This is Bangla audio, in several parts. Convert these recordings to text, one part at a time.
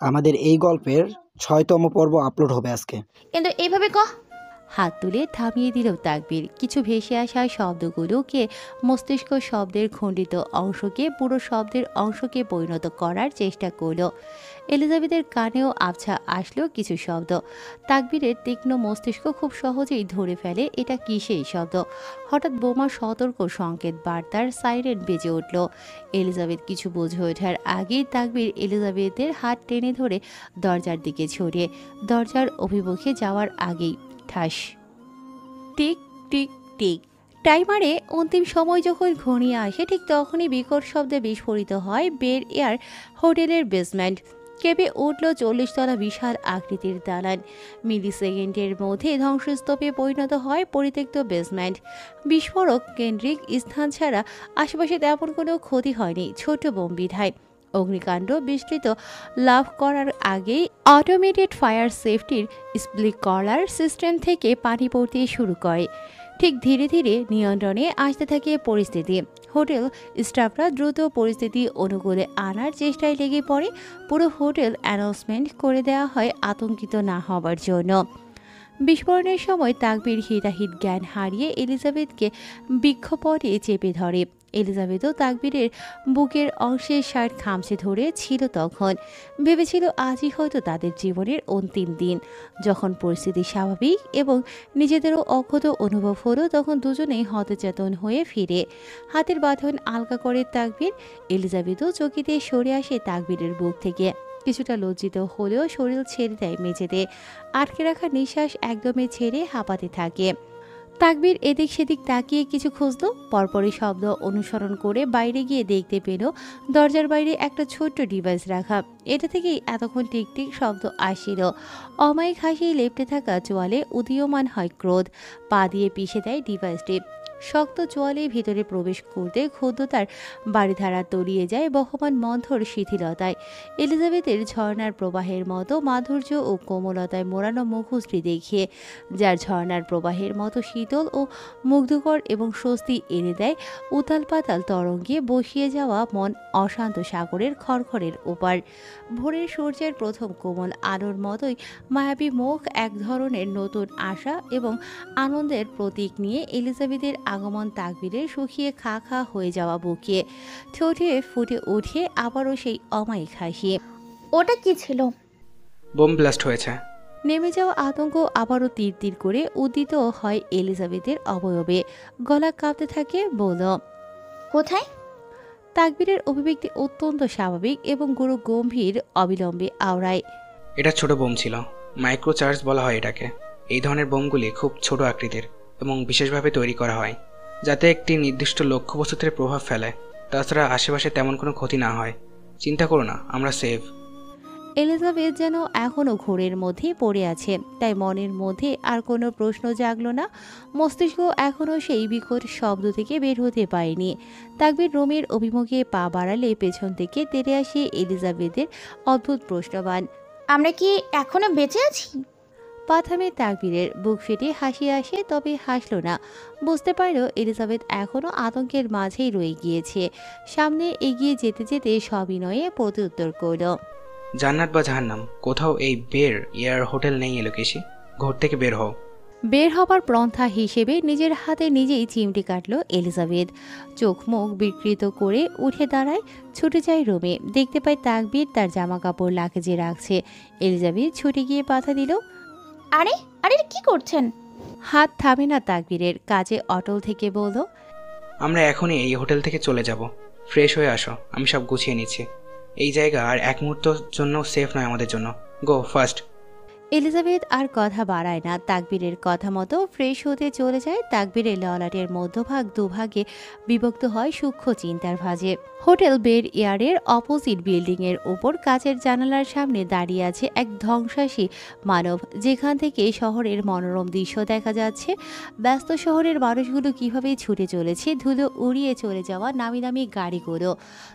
আমাদের এই গল্পের ৬তম পর্ব আপলোড হবে আজকে। কিন্তু এইভাবে হাত তুলে থামিয়ে দিল তাকবীর। কিছু ভেসে আসা শব্দগুলোকে মস্তিষ্ক শব্দের খণ্ডিত অংশকে পুরো শব্দের অংশকে পরিণত করার চেষ্টা করলো। এলিজাবেথের কানেও আবছা আসলো কিছু শব্দ। তাকবীরের তীক্ষ্ণ মস্তিষ্ক খুব সহজেই ধরে ফেলে এটা কি সেই শব্দ। হঠাৎ বোমা সতর্ক সংকেত বার্তার সাইরেন বেজে উঠল। এলিজাবেথ কিছু বুঝে ওঠার আগেই তাকবীর এলিজাবেথের হাত টেনে ধরে দরজার দিকে ছড়িয়ে দরজার অভিমুখে যাওয়ার আগেই ঠাস। টিক টিক টিক টাইমারে অন্তিম সময় যখন ঘনিয়ে আসে ঠিক তখনই বিকট শব্দে বিস্ফোরিত হয় বের এয়ার হোটেলের বেসমেন্ট। কেঁপে উঠল 40 তলা বিশাল আকৃতির দালান। মিলি সেকেন্ডের মধ্যে ধ্বংসস্তূপে পরিণত হয় পরিত্যক্ত বেসমেন্ট। বিস্ফোরক কেন্দ্রিক স্থান ছাড়া আশেপাশে তেমন কোনো ক্ষতি হয়নি ছোট বোম বিধায়। অগ্নিকাণ্ড বিস্তৃত লাভ করার আগেই অটোমেটেড ফায়ার সেফটির স্প্রিংকলার সিস্টেম থেকে পানি পড়তে শুরু করে। ঠিক ধীরে ধীরে নিয়ন্ত্রণে আসতে থাকে পরিস্থিতি। হোটেল স্টাফরা দ্রুত পরিস্থিতি অনুকূলে আনার চেষ্টায় লেগে পড়ে। পুরো হোটেল অ্যানাউন্সমেন্ট করে দেওয়া হয় আতঙ্কিত না হবার জন্য। বিস্ফোরণের সময় তাকবীর হিতাহিত জ্ঞান হারিয়ে এলিজাবেথকে বৃক্ষপটে চেপে ধরে। এলিজাবেথও তাকবীরের বুকের অংশে শার্ট খামচে ধরে ছিল তখন। ভেবেছিল আজই হয়তো তাদের জীবনের অন্তিম দিন। যখন পরিস্থিতি স্বাভাবিক এবং নিজেদেরও অক্ষত অনুভব হলো তখন দুজনেই হতচেতন হয়ে ফিরে। হাতের বাঁধন আলগা করে তাকবীর। এলিজাবেথও চকিতে সরে আসে তাকবীরের বুক থেকে। কিছুটা লজ্জিত হলেও শরীর ছেড়ে দেয় মেঝেতে। আটকে রাখা নিঃশ্বাস একদমই ছেড়ে হাঁপাতে থাকে। তাকবীর এদিক সেদিক তাকিয়ে কিছু খুঁজল। পরপরই শব্দ অনুসরণ করে বাইরে গিয়ে দেখতে পেল দরজার বাইরে একটা ছোট্ট ডিভাইস রাখা। এটা থেকেই এতক্ষণ টিকটিক শব্দ আসছিল। অমায়িক হাসি লেপ্টে থাকা চোয়ালে উদীয়মান হয় ক্রোধ। পা দিয়ে পিষে দেয় ডিভাইসটি। শক্ত চোয়ালে ভিতরে প্রবেশ করতে ক্ষুদ্রতার বাড়িধারা তলিয়ে যায় বহমান মন্থর শিথিলতায়। এলিজাবেথের ঝর্ণার প্রবাহের মতো মাধুর্য ও কোমলতায় মোড়ানো মুখশ্রী দেখিয়ে, যার ঝর্ণার প্রবাহের মতো শীতল ও মুগ্ধকর এবং স্বস্তি এনে দেয় উতাল পাতাল তরঙ্গে বসিয়ে যাওয়া মন অশান্ত সাগরের খড়খড়ের ওপার। ভোরের সূর্যের প্রথম কোমল আলোর মতোই মায়াবী মুখ এক ধরনের নতুন আশা এবং আনন্দের প্রতীক নিয়ে এলিজাবেথের আগমন তাকবীরের শুকিয়ে খা খা হয়ে যাওয়া বুকে ঠোঁটে ফুটে ওঠে আবারও সেই অমায়িক হাসি। ওটা কি ছিল? বোম ব্লাস্ট হয়েছে। নেমে যাওয়া আতঙ্ক আবারও তীর তীর করে উদ্দিত হয় এলিজাবেথের অবয়বে। গলা কাঁপতে থাকে বলল, কোথায়? তাকবীরের অভিব্যক্তি অত্যন্ত স্বাভাবিক এবং গুরু গম্ভীর অবিলম্বে আওড়ায়। এটা ছোট বোম ছিল, মাইক্রো চার্জ বলা হয় এটাকে। এই ধরনের বোমগুলি খুব ছোট আকৃতির এবং বিশেষভাবে তৈরি করা হয় যাতে একটি নির্দিষ্ট লক্ষ্যবস্তুতে প্রভাব ফেলে। তাছাড়া আশেপাশে তেমন কোনো ক্ষতি না হয়। চিন্তা করো না, আমরা সেফ। এলিজাবেথ যেন এখনও ঘোরের মধ্যে পড়ে আছে, তাই মনের মধ্যে আর কোনো প্রশ্ন জাগল না। মস্তিষ্ক এখনও সেই বিকট শব্দ থেকে বের হতে পারেনি। তাকবীর রুমের অভিমুখে পা বাড়ালে পেছন থেকে তেড়ে আসে এলিজাবেথের অদ্ভুত প্রশ্নবান, আমরা কি এখনো বেঁচে আছি? পা থামে তাকবীরের। বুক ফেটে হাসি আসে, তবে হাসল না। বুঝতে পারল এলিজাবেথ এখনও আতঙ্কের মাঝেই রয়ে গিয়েছে। সামনে এগিয়ে যেতে যেতে সবিনয়ে প্রত্যুত্তর করল, জান্নাত বা জাহান্নাম, কোথাও এই বের এয়ার হোটেল নেই এলোকেশি। ঘর থেকে বের হও। বের হবার পন্থা হিসেবে নিজের হাতে নিজেই চিমটি কাটল এলিজাবেথ। চোখ মুখ বিকৃত করে উঠে দাঁড়ায়, ছুটে যায় রুমে। দেখতে পায় তাকবীর তার জামা কাপড় লাগেজে রাখছে। এলিজাবেথ ছুটে গিয়ে বাধা দিল, আরে আরে কি করছেন? হাত থামে না তাকবীরের। কাজে অটল থেকে বলল, আমরা এখনই এই হোটেল থেকে চলে যাব। ফ্রেশ হয়ে আসো, আমি সব গুছিয়ে নিচ্ছি। এই জায়গা আর এক মুহূর্তের জন্য সেফ নয় আমাদের জন্য। গো ফার্স্ট। এলিজাবেথ আর কথা বাড়ায় না। তাকবীরের কথা মতো ফ্রেশ হতে চলে যায়। তাকবীরের ললাটের মধ্যভাগ দুভাগে বিভক্ত হয় সূক্ষ্ম চিন্তার ভাঁজে। হোটেল বের এয়ারের অপোজিট বিল্ডিং এর উপর কাচের জানালার সামনে দাঁড়িয়ে আছে এক ধ্বংসাসী মানব, যেখান থেকে শহরের মনোরম দৃশ্য দেখা যাচ্ছে। ব্যস্ত শহরের মানুষগুলো কিভাবে ছুটে চলেছে ধুলো উড়িয়ে চলে যাওয়া নামি নামি গাড়িগুলো।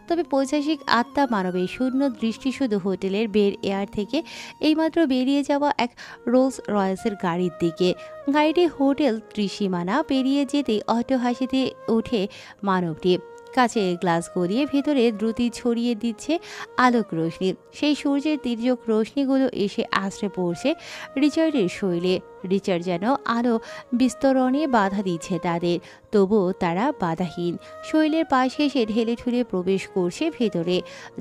তবে পৈশাচিক আত্মা মানবের শূন্য দৃষ্টি শুধু হোটেলের বের এয়ার থেকে এইমাত্র বেরিয়ে যাওয়া এক রোলস রয়েসের গাড়ির দিকে। গাড়িটি হোটেল ত্রিসীমানা পেরিয়ে যেতেই অট্টহাসিতে ওঠে মানবটি। কাচের গ্লাস গলিয়ে ভেতরে দ্রুতি ছড়িয়ে দিচ্ছে আলোক রশ্মি। সেই সূর্যের তির্যক রশ্মিগুলো এসে আশ্রে পড়ছে রিচার্ডের শরীরে। রিচার্ড যেন আলো বিস্তরণে বাধা দিচ্ছে তাদের, তবুও তারা বাধাহীন। শৈলের পাশ এসে ঢেলে ঠুলে প্রবেশ করছে ভেতরে,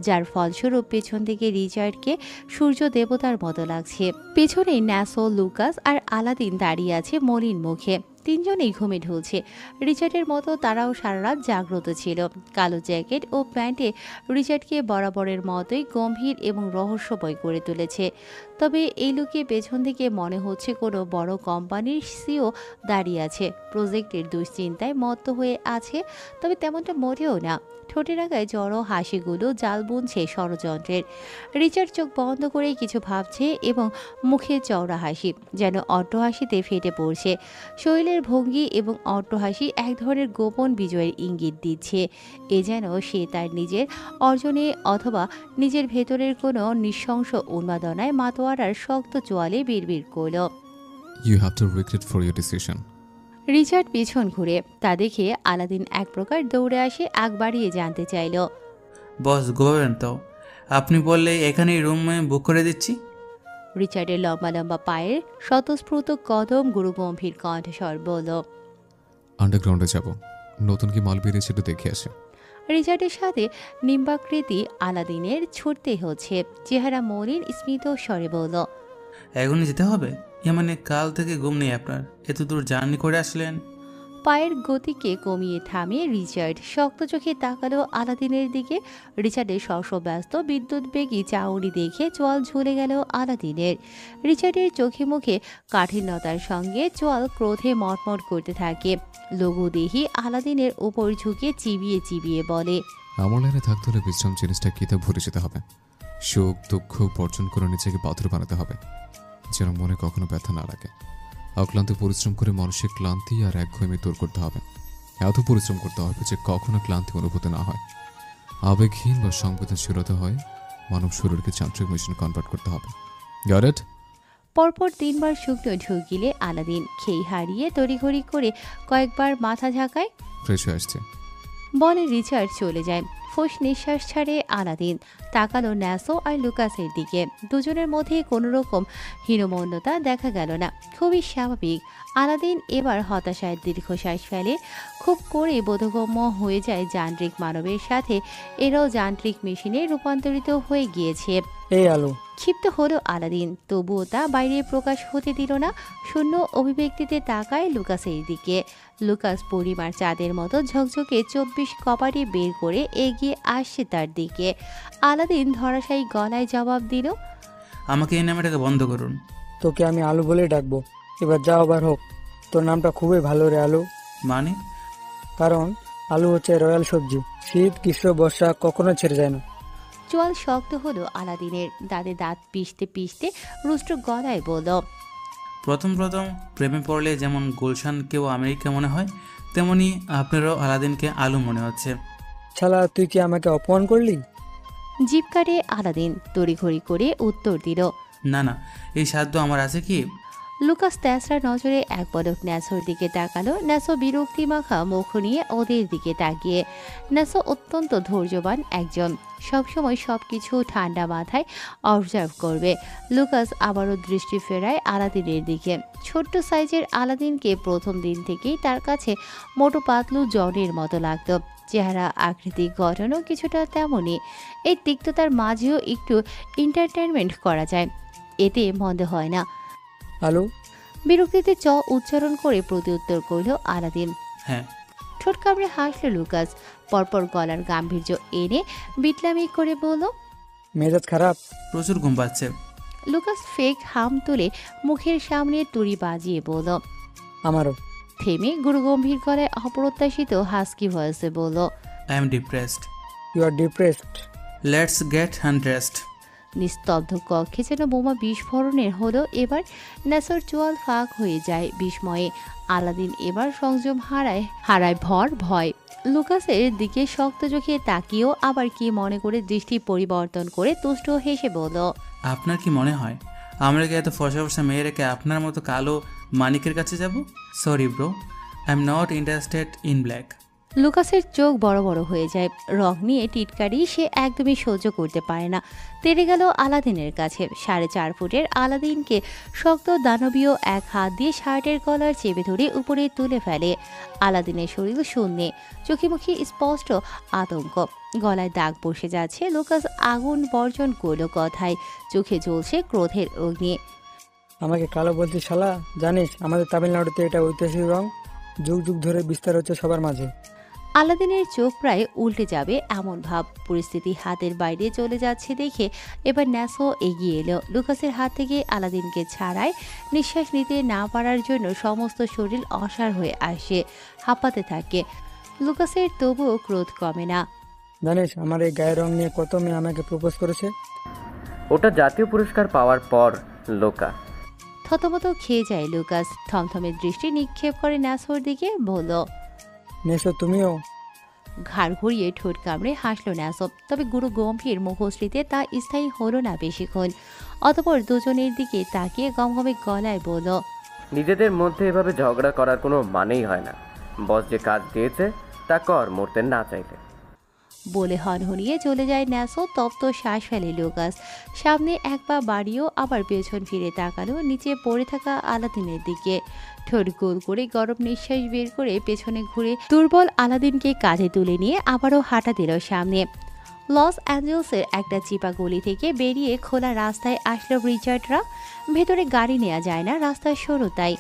যার ফলস্বরূপ পেছন থেকে রিচার্ডকে সূর্য দেবতার মতো লাগছে। পেছনে ন্যাসো, লুকাস আর আলাদিন দাঁড়িয়ে আছে মলিন মুখে। তিনজনেই ঘুমে ঢুলছে। রিচার্ডের মতো তারাও সারা রাত জাগ্রত ছিল। কালো জ্যাকেট ও প্যান্টে রিচার্ডকে বরাবরের মতোই গম্ভীর এবং রহস্যময় করে তুলেছে। তবে এই লুকে পেছন থেকে মনে হচ্ছে কোনো বড় কোম্পানির সিও দাঁড়িয়ে আছে, প্রজেক্টের দুশ্চিন্তায় মত্ত হয়ে আছে। তবে তেমনটা মোটেও না। ঠোঁটের আগায় জড়ো হাসিগুলো জাল বুনছে ষড়যন্ত্রের। রিচার্ড চোখ বন্ধ করে কিছু ভাবছে এবং মুখে চওড়া হাসি যেন অট্টহাসিতে ফেটে পড়ছে। শৈলের ভঙ্গি এবং অট্টহাসি এক ধরনের গোপন বিজয়ের ইঙ্গিত দিচ্ছে। এ যেন সে তার নিজের অর্জনে অথবা নিজের ভেতরের কোনো নৃশংস উন্মাদনায় মাতোয়ারার শক্ত চোয়ালে বিড়বিড় করল। You have to regret for your decision. Richard পিছন ঘুরে তা দেখে আলাদিন এক প্রকার দৌড়ে আসে আগ বাড়িয়ে জানতে চাইল, বস ঘুমাবেন তো? আপনি বললে এখানেই রুম বুক করে দিচ্ছি। রিচার্ডের লম্বা লম্বা পায়ের স্বতঃস্ফূর্ত কদম গুরুগম্ভীর কণ্ঠস্বর বলল। আন্ডারগ্রাউন্ডে যাব, নতুন কি মাল বেরিয়েছে একটু দেখে আসে। রিচার্ডের সাথে নিম্বাকৃতি আলাদিনের ছুটতে হচ্ছে। চেহারা মলিন স্মিত স্বরে বলল, এখনই যেতে হবে? মানে কাল থেকে ঘুম নেই আপনার? এত দূর জার্নি করে আসলেন। পায়ের গতিকে কমিয়ে থামিয়ে রিচার্ড শক্ত চোখে তাকালো আলাদিনের দিকে। রিচার্ডের শস্যব্যস্ত বিদ্যুৎ বেগী চাউনি দেখে চোয়াল ঝুলে গেল আলাদিনের। রিচার্ডের চোখে মুখে কাঠিন্যতার সঙ্গে চোয়াল ক্রোধে মটমট করতে থাকে। লঘুদেহী আলাদিনের উপর ঝুঁকে চিবিয়ে চিবিয়ে বলে, আমার লাইনে থাকতে হলে বিশ্রাম জিনিসটা কিতাব ভরে যেতে হবে। সুখ দুঃখ বর্জন করে নিজেকে পাথর বানাতে হবে, যেন মনে কখনো ব্যথা না লাগে। অক্লান্ত পরিশ্রম করে মানসিক ক্লান্তি আর একঘেয়েমি দূর করতে হবে। এত পরিশ্রম করতে হবে যে কখনো ক্লান্তি অনুভূতি না হয়। আবেগহীন বা সংবেদনশীলতা হয় মানব শরীরকে যান্ত্রিক মেশিনে কনভার্ট করতে হবে। Got it? পরপর 3 বার শুকনো ঢুক গিলে আলাদিন খেই হারিয়ে তড়িঘড়ি করে কয়েকবার মাথা ঝাঁকায়। ফ্রেশ হয়ে আসছে বলে রিচার্ড চলে যায়। ফোঁস নিঃশ্বাস ছাড়ে আলাদিন। তাকালো ন্যাসো আর লুকাসের দিকে। দুজনের মধ্যে কোনো রকম হীনমন্যতা দেখা গেল না, খুবই স্বাভাবিক। আলাদিন এবার হতাশায় দীর্ঘশ্বাস ফেলে। খুব করে বোধগম্য হয়ে যায় যান্ত্রিক মানবের সাথে এরাও যান্ত্রিক মেশিনে রূপান্তরিত হয়ে গিয়েছে। এই আলো, ক্ষিপ্ত হলো আলাদিন, তবুও তা বাইরে প্রকাশ হতে দিল না। শূন্য অভিব্যক্তিতে তাকায় লুকাসের দিকে। লুকাস পরিমার চাঁদের মতো ঝকঝকে 24 কপাটি বের করে এগিয়ে আসছে তার দিকে। আলাদিন ধরাশায়ী গলায় জবাব দিল, আমাকে এই নামটাকে বন্ধ করুন। তোকে আমি আলু বলে ডাকবো। এবার যা আবার হোক। তোর নামটা খুবই ভালো রে আলু। মানে? কারণ আলু হচ্ছে রয়্যাল সবজি, শীত গ্রীষ্ম বর্ষা কখনো ছেড়ে যায় না। চোয়াল শক্ত হলো আলাদিনের। দাঁতে দাঁত পিষতে পিষতে রুষ্ট গলায় বলল, প্রথম প্রেমে পড়লে যেমন গুলশানকেও আমেরিকা মনে হয়, তেমনি আপনারও আলাদিনকে আলু মনে হচ্ছে। শালা, তুই কি আমাকে অপমান করলি? জিভ কাটে আলাদিন তড়িঘড়ি করে উত্তর দিল, না না, এই সাধ্য আমার আছে কি? লুকাস তেসরা নজরে এক পলক ন্যাসোর দিকে তাকালো। ন্যাসো বিরক্তি মাখা মুখ নিয়ে ওদের দিকে তাকিয়ে। ন্যাসো অত্যন্ত ধৈর্যবান একজন, সবসময় সবকিছু ঠান্ডা মাথায় অবজার্ভ করবে। লুকাস আবারও দৃষ্টি ফেরায় আলাদিনের দিকে। ছোট্ট সাইজের আলাদিনকে প্রথম দিন থেকেই তার কাছে মোটো পাতলু জনের মতো লাগতো। চেহারা আকৃতি গঠনও কিছুটা তেমনই। এই তিক্ততার মাঝেও একটু এন্টারটেনমেন্ট করা যায়, এতে মন্দ হয় না। আলু, বিরক্তিতে চ উচ্চারণ করে প্রতিউত্তর করল আলাদিন। হ্যাঁ। ঠোঁট কামড়ে হাসল লুকাস। পরপর গলার গাম্ভীর্য এনে বিটলামি করে বলল, মেজাজ খারাপ? প্রচুর ঘুম পাচ্ছে। লুকাস ফেক হাম তুলে মুখের সামনে তুড়ি বাজিয়ে বলল, আমারও। থেমে গুরুগম্ভীর গলায় অপ্রত্যাশিত হাস্কি ভয়েসে বলল, I am depressed. You are depressed? Let's get undressed. নিস্তব্ধ কক্ষে যেন বোমা বিস্ফোরণের হলো এবার। ন্যাসোর চোয়াল ফাঁক হয়ে যায় বিস্ময়ে। আলাদিন এবার সংযম হারায় ভয়। লুকাসের দিকে শক্ত চোখে তাকিয়েও আবার কি মনে করে দৃষ্টি পরিবর্তন করে তুষ্ট হেসে বলল, আপনার কি মনে হয় আমরা কি এত ফর্সা ফর্সা মেয়ে রেখে আপনার মতো কালো মানিকের কাছে যাব? Sorry bro, I am not interested in black. লুকাসের চোখ বড় বড় হয়ে যায়। রং নিয়ে টিটকারি সে একদমই সহ্য করতে পারে না। তেড়ে গেল আলাদিনের কাছে। 4.5 ফুটের আলাদিনকে শক্ত দানবীয় এক হাত দিয়ে শার্টের কলার চেপে ধরে উপরে তুলে ফেলে। আলাদিনের শরীর শূন্যে, চোখে মুখে স্পষ্ট আতঙ্ক, গলায় দাগ বসে যাচ্ছে। লুকাস আগুন বর্জন করল কথায়, চোখে জ্বলছে ক্রোধের অগ্নি। আমাকে কালো বলছিস শালা? জানিস আমাদের তামিলনাড়ুতে এটা ঐতিহাসিক রং, যুগ যুগ ধরে বিস্তার হচ্ছে সবার মাঝে। আলাদিনের চোখ প্রায় উল্টে যাবে এমন ভাব। পরিস্থিতি হাতের বাইরে চলে যাচ্ছে দেখে এবার ন্যাসো এগিয়ে এলো। লুকাসের হাত থেকে আলাদিনকে ছাড়ায় নিঃশ্বাস নিতে না পারার জন্য সমস্ত শরীর অসাড় হয়ে আসে, হাঁপাতে থাকে। লুকাসের তবুও ক্রোধ কমে না। জানিস আমার এই গায়ের রং নিয়ে কত মেয়ে আমাকে প্রপোজ করেছে? ওটা জাতীয় পুরস্কার পাওয়ার পর লোকা। থতমত খেয়ে যায় লুকাস, থমথমে দৃষ্টি নিক্ষেপ করে ন্যাসোর দিকে, বলল, নেশো তুমিও? ঘাড় ঘুরিয়ে ঠোঁট কামড়ে হাসল ন্যাসো। তবে গুরু গম্ভীর মুখশ্রীতে তা স্থায়ী হলো না বেশিক্ষণ। অতঃপর দুজনের দিকে তাকিয়ে গমগমে গলায় বলল, নিজেদের মধ্যে এভাবে ঝগড়া করার কোনো মানেই হয় না। বস যে কাজ দিয়েছে তা কর, মরতে না চাইলে। বলে হনহনিয়ে চলে যায় ন্যাসো। তপ্ত শ্বাস ফেলে লুকাস। সামনে এক পা বাড়িয়েও আবার পেছন ফিরে তাকালো নিচে পড়ে থাকা আলাদিনের দিকে। ঠোঁট গোল করে গরম নিঃশ্বাস বের করে পেছনে ঘুরে দুর্বল আলাদিনকে কাঁধে তুলে নিয়ে আবারও হাঁটা দিল সামনে। লস অ্যাঞ্জেলসের একটা চিপা গলি থেকে বেরিয়ে খোলা রাস্তায় আসলো রিচার্ডরা। ভেতরে গাড়ি নেওয়া যায় না, রাস্তা সরু, তাই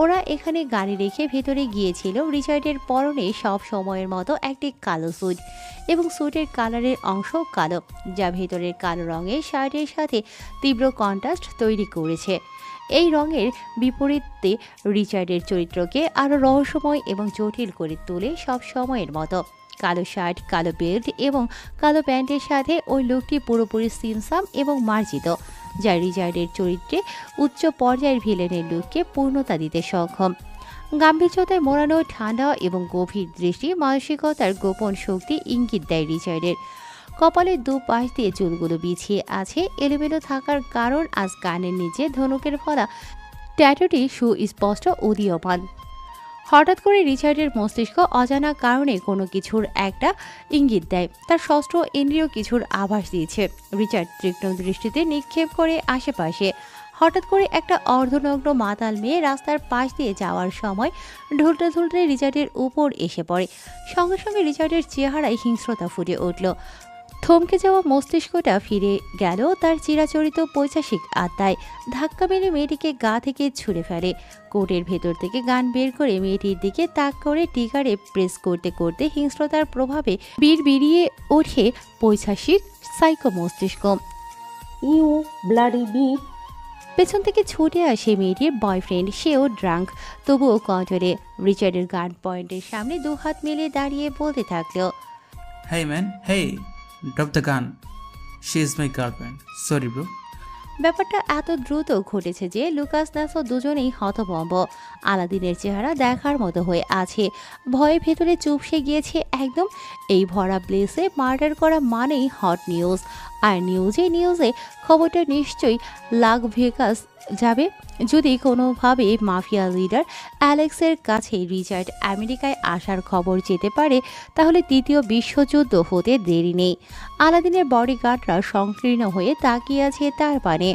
ওরা এখানে গাড়ি রেখে ভেতরে গিয়েছিল। রিচার্ডের পরনে সব সময়ের মতো একটি কালো স্যুট এবং স্যুটের কালারের অংশ কালো, যা ভেতরের কালো রঙের শার্টের সাথে তীব্র কন্ট্রাস্ট তৈরি করেছে। এই রঙের বিপরীতে রিচার্ডের চরিত্রকে আরও রহস্যময় এবং জটিল করে তোলে সব সময়ের মতো। কালো শার্ট, কালো বেল্ট এবং কালো প্যান্টের সাথে ওই লোকটি পুরোপুরি সিমসাম এবং মার্জিত, যা রিচার্ডের চরিত্রে উচ্চ পর্যায়ের ভিলেনের লুককে পূর্ণতা দিতে সক্ষম। গাম্ভীর্যতায় মোড়ানো ঠান্ডা এবং গভীর দৃষ্টি মানসিকতার গোপন শক্তি ইঙ্গিত দেয় রিচার্ডের। কপালের দুপাশ দিয়ে চুলগুলো বিছিয়ে আছে এলোমেলো থাকার কারণ আজ কানের নিচে ধনুকের ফলা ট্যাটুটি সুস্পষ্ট উদীয়মান। হঠাৎ করে রিচার্ডের মস্তিষ্ক অজানা কারণে কোনো কিছুর একটা ইঙ্গিত দেয়, তার ষষ্ঠ ইন্দ্রিয় কিছুর আভাস দিয়েছে। রিচার্ড তীক্ষ্ণ দৃষ্টিতে নিক্ষেপ করে আশেপাশে। হঠাৎ করে একটা অর্ধনগ্ন মাতাল মেয়ে রাস্তার পাশ দিয়ে যাওয়ার সময় ঢুলতে ঢুলতে রিচার্ডের উপর এসে পড়ে। সঙ্গে সঙ্গে রিচার্ডের চেহারায় হিংস্রতা ফুটে উঠল। থমকে যাওয়া মস্তিষ্কটা ফিরে গেল তার চিরাচরিত পৈশাসিক আত্মায়। ধাক্কা মেরে মেয়েটিকে গা থেকে ছুঁড়ে ফেলে। কোটের ভেতর থেকে গান বের করে মেয়েটির দিকে তাক করে টিকারে প্রেস করতে করতে হিংস্রতার প্রভাবে বিড়বিড়িয়ে ওঠে পৈশাসিক সাইকো মস্তিষ্ক। You bloody bit! পেছন থেকে ছুটে আসে মেয়েটির বয়ফ্রেন্ড, সেও ড্রাঙ্ক, তবুও কন্ট্রোলে। রিচার্ডের গান পয়েন্টের সামনে দুহাত মেলে দাঁড়িয়ে বলতে থাকলো, hey man, hey, drop the gun, she is my girlfriend, sorry bro. ব্যাপারটা এত দ্রুত ঘটেছে যে লুকাস নাসো দুজনেই হতভম্ব। আলাদিনের চেহারা দেখার মতো হয়ে আছে, ভয়ে ভেতরে চুপসে গিয়েছে একদম। এই ভরা প্লেসে মার্ডার করা মানেই হট নিউজ, আর নিউজে খবরটা নিশ্চয়ই লাগ ভেগাস যাবে। যদি কোনোভাবে মাফিয়া লিডার অ্যালেক্সের কাছে রিচার্ড আমেরিকায় আসার খবর যেতে পারে, তাহলে তৃতীয় বিশ্বযুদ্ধ হতে দেরি নেই। আলাদিনের বডিগার্ডরা সংকীর্ণ হয়ে তাকিয়ে আছে তার পানে।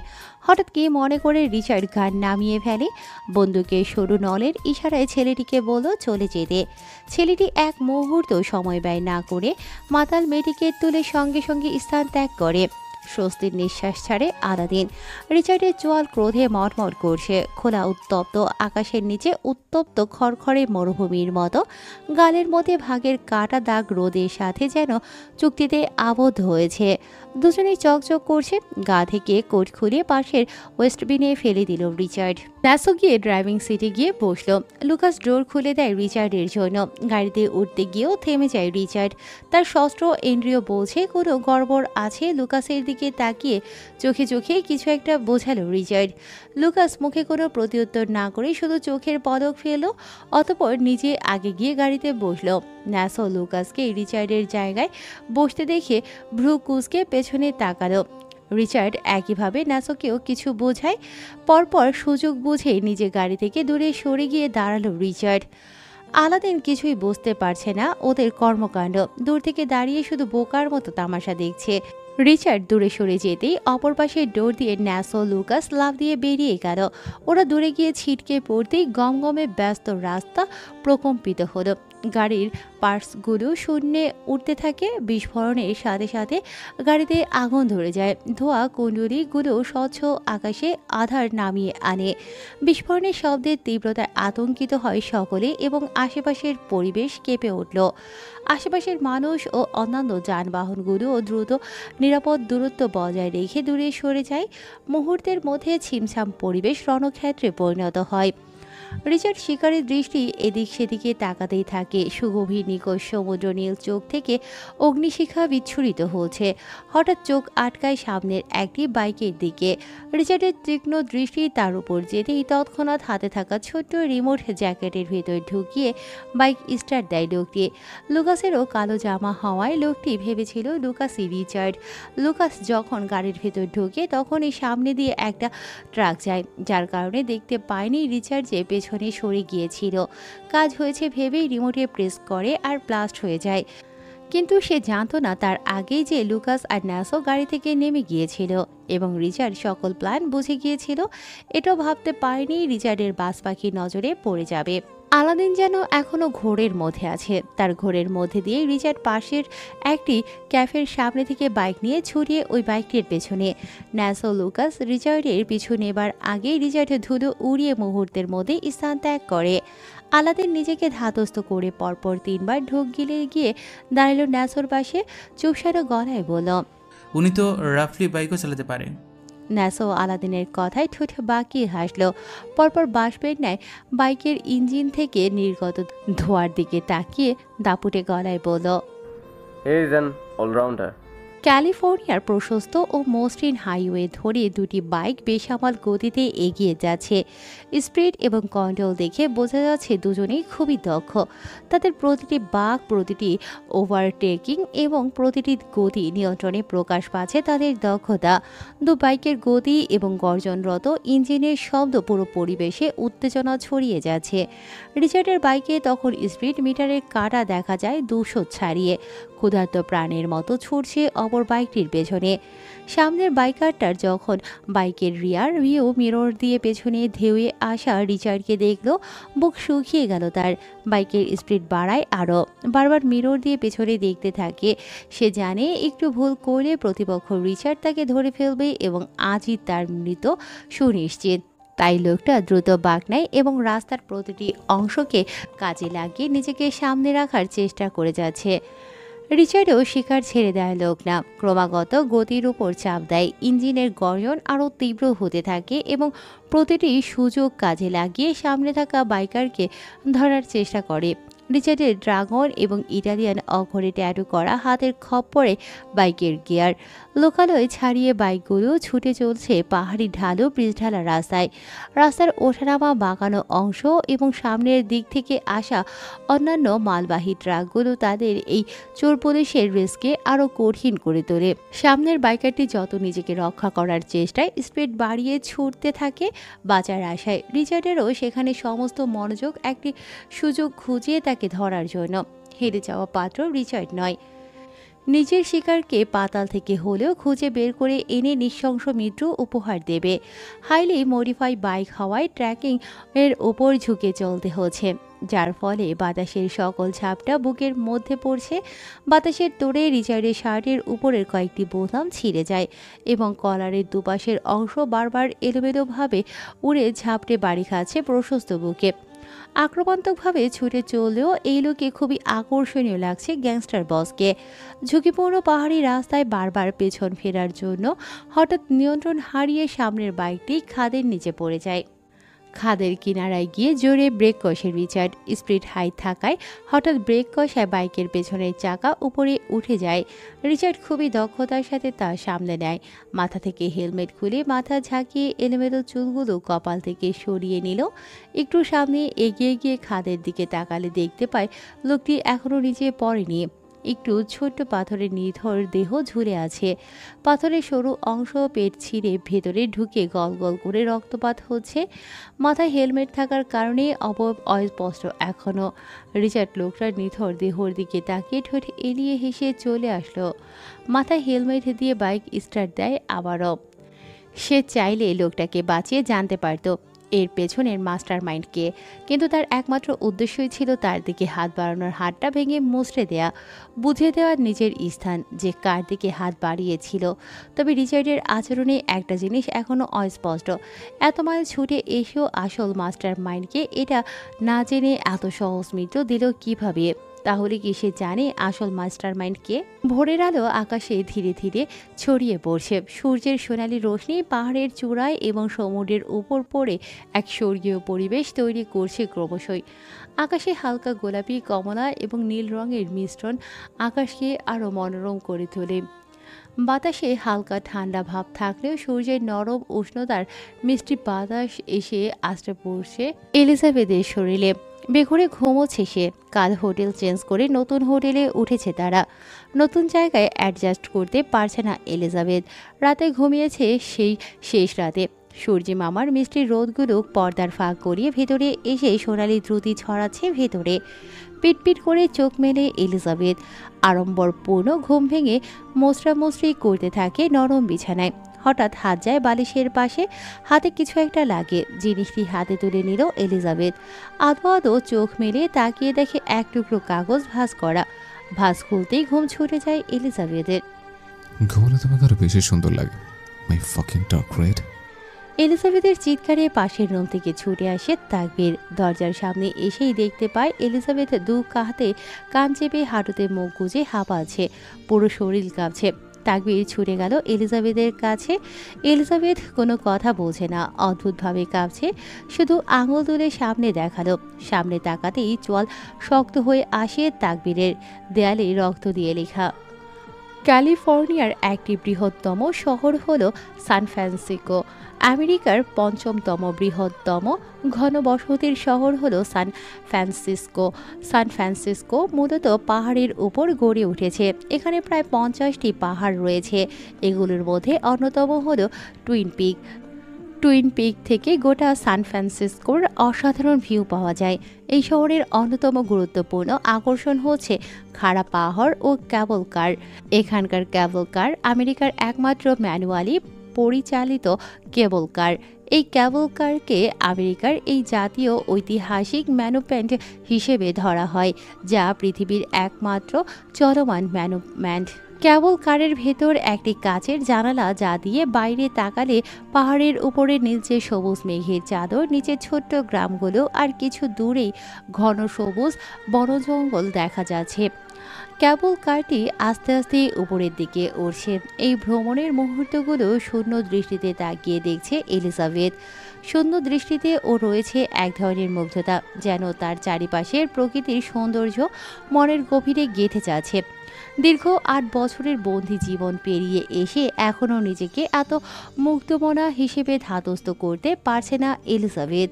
হঠাৎ কি মনে করে রিচার্ড গান নামিয়ে ফেলে। বন্দুকের সরু নলের ইশারায় ছেলেটিকে বলল চলে যেতে। ছেলেটি এক মুহূর্ত সময় ব্যয় না করে মাতাল মেয়েটিকে তুলে সঙ্গে সঙ্গে স্থান ত্যাগ করে। স্বস্তির নিঃশ্বাস ছাড়ে আলাদিন। রিচার্ডের চোয়াল ক্রোধে মটমট করছে। খোলা উত্তপ্ত আকাশের নিচে উত্তপ্ত খড়খড়ে মরুভূমির মতো গালের মধ্যে ভাগের কাটা দাগ রোদের সাথে যেন চুক্তিতে আবদ্ধ হয়েছে। দুজনেই চকচক করছে। গা থেকে কোট খুলে পাশের ওয়েস্টবিনে ফেলে দিল রিচার্ড। ন্যাসো গিয়ে ড্রাইভিং সিটে গিয়ে বসলো। লুকাস ডোর খুলে দেয় রিচার্ডের জন্য। গাড়িতে উঠতে গিয়েও থেমে যায় রিচার্ড। তার ষষ্ঠ ইন্দ্রিয় বলছে কোনো গড়বড় আছে। লুকাসের দিকে তাকিয়ে চোখে চোখে কিছু একটা বোঝালো রিচার্ড। লুকাস মুখে কোনো প্রত্যুত্তর না করে শুধু চোখের পলক ফেললো। অতঃপর নিজে আগে গিয়ে গাড়িতে বসলো। ন্যাসো লুকাসকে রিচার্ডের জায়গায় বসতে দেখে ভ্রু কুঁচকে পেছনে তাকালো। রিচার্ড একইভাবে ন্যাসোকেও কিছু বোঝায়। পরপর সুযোগ বুঝে নিজে গাড়ি থেকে দূরে সরে গিয়ে দাঁড়ালো রিচার্ড। আলাদিন কিছুই বুঝতে পারছে না ওদের কর্মকাণ্ড। দূর থেকে দাঁড়িয়ে শুধু বোকার মতো তামাশা দেখছে। রিচার্ড দূরে সরে যেতেই অপর পাশে ডোর দিয়ে ন্যাসো লুকাস লাফ দিয়ে বেরিয়ে গেল। ওরা দূরে গিয়ে ছিটকে পড়তেই গমগমে ব্যস্ত রাস্তা প্রকম্পিত হলো। গাড়ির পার্টসগুলো শূন্যে উঠতে থাকে। বিস্ফোরণের সাথে সাথে গাড়িতে আগুন ধরে যায়। ধোঁয়া কুণ্ডলীগুলো স্বচ্ছ আকাশে আধার নামিয়ে আনে। বিস্ফোরণের শব্দের তীব্রতায় আতঙ্কিত হয় সকলে এবং আশেপাশের পরিবেশ কেঁপে উঠল। আশেপাশের মানুষ ও অন্যান্য যানবাহনগুলো দ্রুত নিরাপদ দূরত্ব বজায় রেখে দূরে সরে যায়। মুহূর্তের মধ্যে ছিমছাম পরিবেশ রণক্ষেত্রে পরিণত হয়। রিচার্ড শিকারের দৃষ্টি এদিক সেদিকে তাকাতেই থাকে। সুগভীর নিকট সমুদ্র নীল চোখ থেকে অগ্নিশিখা বিচ্ছুরিত হচ্ছে। হঠাৎ চোখ আটকায় সামনের একটি বাইকের দিকে। রিচার্ডের তীক্ষ্ণ দৃষ্টি তার উপর যেতেই তৎক্ষণাৎ হাতে থাকা ছোট্ট রিমোট জ্যাকেটের ভেতর ঢুকিয়ে বাইক স্টার্ট দেয় লোকটি। লুকাসেরও কালো জামা হওয়ায় লোকটি ভেবেছিল লুকাসই রিচার্ড। লুকাস যখন গাড়ির ভেতর ঢোকে তখনই সামনে দিয়ে একটা ট্রাক যায়, যার কারণে দেখতে পায়নি রিচার্ড যে পেছনে সরে গিয়েছিল। কাজ হয়েছে ভেবেই রিমোটে প্রেস করে আর ব্লাস্ট হয়ে যায়। কিন্তু সে জানতো না তার আগেই যে লুকাস আর ন্যাসো গাড়ি থেকে নেমে গিয়েছিল এবং রিচার্ড সকল প্ল্যান বুঝে গিয়েছিল। এটাও ভাবতে পারেনি রিচার্ডের বাস পাখি নজরে পড়ে যাবে। আলাদিন যেন এখনো ঘোরের মধ্যে আছে। তার ঘোরের মধ্যে দিয়ে রিচার্ড পাশের একটি ক্যাফের সামনে থেকে বাইক নিয়ে ছুটিয়ে ওই বাইকটির পেছনে। ন্যাসো লুকাস রিচার্ডের পিছু নেবার আগেই রিচার্ড ধুলো উড়িয়ে মুহূর্তের মধ্যে স্থান ত্যাগ করে। আলাদিন নিজেকে ধাতস্থ করে পরপর 3 বার ঢোক গিলে গিয়ে দাঁড়ালো ন্যাসোর পাশে। চুপসারো গলায় বলল, উনি তো রাফলি বাইকও চালাতে পারে। ন্যাসো আলাদিনের কথায় ঠোঁট বাঁকিয়ে হাসল। পরপর বাষ্পের ন্যায় বাইকের ইঞ্জিন থেকে নির্গত ধোঁয়ার দিকে তাকিয়ে দাপুটে গলায় বলল, হি ইজ অ্যান অলরাউন্ডার। ক্যালিফোর্নিয়ার প্রশস্ত ও মসৃণ হাইওয়ে ধরে দুটি বাইক বেসামাল গতিতে এগিয়ে যাচ্ছে। স্পিড এবং কন্ট্রোল দেখে বোঝা যাচ্ছে দুজনেই খুবই দক্ষ। তাদের প্রতিটি বাঁক, প্রতিটি ওভারটেকিং এবং প্রতিটি গতি নিয়ন্ত্রণে প্রকাশ পাচ্ছে তাদের দক্ষতা। দু বাইকের গতি এবং গর্জনরত ইঞ্জিনের শব্দ পুরো পরিবেশে উত্তেজনা ছড়িয়ে যাচ্ছে। রিচার্ডের বাইকে তখন স্পিড মিটারের কাঁটা দেখা যায় 200 ছাড়িয়ে। ক্ষুধার্ত প্রাণের মতো ছুটছে অপর বাইকটির পেছনে। সামনের বাইকারটার যখন বাইকের রিয়ার ভিউ মিরর দিয়ে পেছনে ধেয়ে আসা রিচার্ডকে দেখলো, বুক শুকিয়ে গেল তার। বাইকের স্পিড বাড়ায় আরও। বারবার মিরর দিয়ে পেছনে দেখতে থাকে। সে জানে একটু ভুল করলে প্রতিপক্ষ রিচার্ড তাকে ধরে ফেলবে এবং আজই তার মৃত সুনিশ্চিত। তাই লোকটা দ্রুত বাঁক নেয় এবং রাস্তার প্রতিটি অংশকে কাজে লাগিয়ে নিজেকে সামনে রাখার চেষ্টা করে যাচ্ছে। রিচার্ডও শিকার ছেড়ে দেয় লোক না, ক্রমাগত গতির উপর চাপ দেয়। ইঞ্জিনের গর্জন আরও তীব্র হতে থাকে এবং প্রতিটি সুযোগ কাজে লাগিয়ে সামনে থাকা বাইকারকে ধরার চেষ্টা করে। রিচার্ডের ড্রাগন এবং ইটালিয়ান অক্ষরে ট্যাটু করা হাতের খপ্পরে বাইকের গিয়ার। লোকালয় ছাড়িয়ে বাইকগুলো ছুটে চলছে পাহাড়ি ঢালু পিচঢালা রাস্তায়। রাস্তার ওঠানামা বাঁকানো অংশ এবং সামনের দিক থেকে আসা অন্যান্য মালবাহী ট্রাকগুলো তাদের এই চোর পুলিশের রেসকে আরও কঠিন করে তোলে। সামনের বাইকারটি যত নিজেকে রক্ষা করার চেষ্টায় স্পিড বাড়িয়ে ছুটতে থাকে বাঁচার আশায়। রিচার্ডেরও সেখানে সমস্ত মনোযোগ একটি সুযোগ খুঁজিয়ে তাকে ধরার জন্য। হেরে যাওয়া পাত্র রিচার্ড নয়। নিজের শিকারকে পাতাল থেকে হলেও খুঁজে বের করে এনে নৃশংস মৃত্যু উপহার দেবে। হাইলি মডিফাই বাইক হওয়ায় ট্র্যাকিং এর ওপর ঝুঁকে চলতে হচ্ছে, যার ফলে বাতাসের সকল ঝাপটা বুকের মধ্যে পড়ছে। বাতাসের তোড়ে রিচার্ডের শার্টের উপরের কয়েকটি বোতাম ছিঁড়ে যায় এবং কলারের দুপাশের অংশ বারবার এলোমেলোভাবে উড়ে ঝাপটে বাড়ি খাচ্ছে প্রশস্ত বুকে। আক্রমণাত্মকভাবে ছুটে চললেও এই লোকে খুবই আকর্ষণীয় লাগছে গ্যাংস্টার বসকে। ঝুঁকিপূর্ণ পাহাড়ি রাস্তায় বারবার পেছন ফেরার জন্য হঠাৎ নিয়ন্ত্রণ হারিয়ে সামনের বাইকটি খাদের নিচে পড়ে যায়। খাদের কিনারায় গিয়ে জোরে ব্রেক কষে রিচার্ড। স্পিড হাই থাকায় হঠাৎ ব্রেক কষায় বাইকের পেছনের চাকা উপরে উঠে যায়। রিচার্ড খুবই দক্ষতার সাথে তা সামলে নেয়। মাথা থেকে হেলমেট খুলে মাথা ঝাঁকিয়ে এলোমেলো চুলগুলো কপাল থেকে সরিয়ে নিল। একটু সামনে এগিয়ে গিয়ে খাদের দিকে তাকালে দেখতে পায় লোকটি এখনও নিচে পড়েনি। একটু ছোট্ট পাথরের নিথর দেহ ঝুলে আছে। পাথরের সরু অংশ পেট ছিঁড়ে ভেতরে ঢুকে গল গল করে রক্তপাত হচ্ছে। মাথায় হেলমেট থাকার কারণে অবয়ব অস্পষ্ট এখনও। রিচার্ড লোকটার নিথর দেহর দিকে তাকিয়ে ঠোঁট এলিয়ে হেসে চলে আসলো। মাথায় হেলমেট দিয়ে বাইক স্টার্ট দেয় আবারও। সে চাইলে লোকটাকে বাঁচিয়ে জানতে পারত এর পেছনের মাস্টার মাইন্ডকে, কিন্তু তার একমাত্র উদ্দেশ্যই ছিল তার দিকে হাত বাড়ানোর হাতটা ভেঙে মুচড়ে দেয়া, বুঝে দেওয়ার নিজের স্থান যে কার দিকে হাত বাড়িয়েছিল। তবে রিচার্ডের আচরণে একটা জিনিস এখনও অস্পষ্ট, এত মাইল ছুটে এসেও আসল মাস্টার মাইন্ডকে এটা না জেনে এত সহজ মৃত্যু দিল কিভাবে? তাহলে কি সে জানে আসল মাস্টার মাইন্ডকে? ভোরের আলো আকাশে ধীরে ধীরে ছড়িয়ে পড়ছে। সূর্যের সোনালি রোশনি পাহাড়ের চূড়ায় এবং সমুদ্রের উপর পড়ে এক স্বর্গীয় পরিবেশ তৈরি করছে ক্রমশই। আকাশে হালকা গোলাপি, কমলা এবং নীল রঙের মিশ্রণ আকাশকে আরও মনোরম করে তোলে। বাতাসে হালকা ঠান্ডা ভাব থাকলেও সূর্যের নরম উষ্ণতার মিষ্টি বাতাস এসে আছড়ে পড়ছে এলিজাবেথের শরীরে। বেঘরে ঘুমোচ্ছে সে। কাল হোটেল চেঞ্জ করে নতুন হোটেলে উঠেছে তারা। নতুন জায়গায় অ্যাডজাস্ট করতে পারছে না এলিজাবেথ। রাতে ঘুমিয়েছে সেই শেষ রাতে। সূর্যি মামার মিষ্টি রোদগুলো পর্দার ফাঁক গড়িয়ে ভেতরে এসে সোনালি দ্রুতি ছড়াচ্ছে ভেতরে। পিটপিট করে চোখ মেলে এলিজাবেথ। আড়ম্বরপূর্ণ ঘুম ভেঙে মোচড়ামুচড়ি করতে থাকে নরম বিছানায়। হঠাৎ হাত যায় বালিশের পাশে, হাতে কিছু একটা লাগে। জিনিসটি হাতে তুলে নিল এলিজাবেথ। আদো আদো চোখ মেলে তাকিয়ে দেখে এক টুকরো কাগজ ভাঁজ করা। ভাঁজ খুলতেই ঘুম ছুটে যায় এলিজাবেথের। ঘুমালে তোমাকে আরো বেশি সুন্দর লাগে, মাই ফাকিং ডার্ক রেড। এলিজাবেথের চিৎকারে পাশের রুম থেকে ছুটে আসে তাকবীর। দরজার সামনে এসেই দেখতে পায় এলিজাবেথ দু হাতে কান চেপে হাঁটুতে মুখ গুজে হাঁপাচ্ছে, পুরো শরীর কাঁপছে। তাকবীর ছুটে গেল এলিজাবেথের কাছে। এলিজাবেথ কোনো কথা বোঝে না, অদ্ভুতভাবে কাঁপছে। শুধু আঙুল তুলে সামনে দেখালো। সামনে তাকাতেই চোয়াল শক্ত হয়ে আসে তাকবীরের। দেয়ালে রক্ত দিয়ে লেখা। ক্যালিফোর্নিয়ার একটি বৃহত্তম শহর হল সান ফ্রান্সিসকো। আমেরিকার পঞ্চমতম বৃহত্তম ঘনবসতির শহর হল সান ফ্রান্সিসকো। সান ফ্রান্সিসকো মূলত পাহাড়ের উপর গড়ে উঠেছে। এখানে প্রায় 50টি পাহাড় রয়েছে। এগুলোর মধ্যে অন্যতম হল টুইন পিক। টুইন পিক থেকে গোটা সান ফ্রান্সিসকোর অসাধারণ ভিউ পাওয়া যায়। এই শহরের অন্যতম গুরুত্বপূর্ণ আকর্ষণ হচ্ছে খাড়া পাহাড় ও ক্যাবল কার। এখানকার ক্যাবল কার আমেরিকার একমাত্র ম্যানুয়ালি পরিচালিত কেবল কার। এই কেবল কারকে আমেরিকার এই জাতীয় ঐতিহাসিক ম্যানুপ্যান্ট হিসেবে ধরা হয়, যা পৃথিবীর একমাত্র চলমান ম্যানুপ্যান্ট। কেবল কারের ভেতর একটি কাচের জানালা, যা দিয়ে বাইরে তাকালে পাহাড়ের উপরে নীলচে সবুজ মেঘের চাদর, নিচে ছোট্ট গ্রামগুলো আর কিছু দূরেই ঘন সবুজ বনজঙ্গল দেখা যাচ্ছে। কেবল কারটি আস্তে আস্তে উপরের দিকে উঠছে। এই ভ্রমণের মুহূর্তগুলো শূন্য দৃষ্টিতে তাকিয়ে দেখছে এলিজাবেথ। শূন্য দৃষ্টিতে ও রয়েছে এক ধরনের মুগ্ধতা, যেন তার চারিপাশের প্রকৃতির সৌন্দর্য মনের গভীরে গেঁথে যাচ্ছে। দীর্ঘ 8 বছরের বন্দি জীবন পেরিয়ে এসে এখনও নিজেকে এত মুগ্ধমনা হিসেবে ধাতস্থ করতে পারছে না এলিজাবেথ।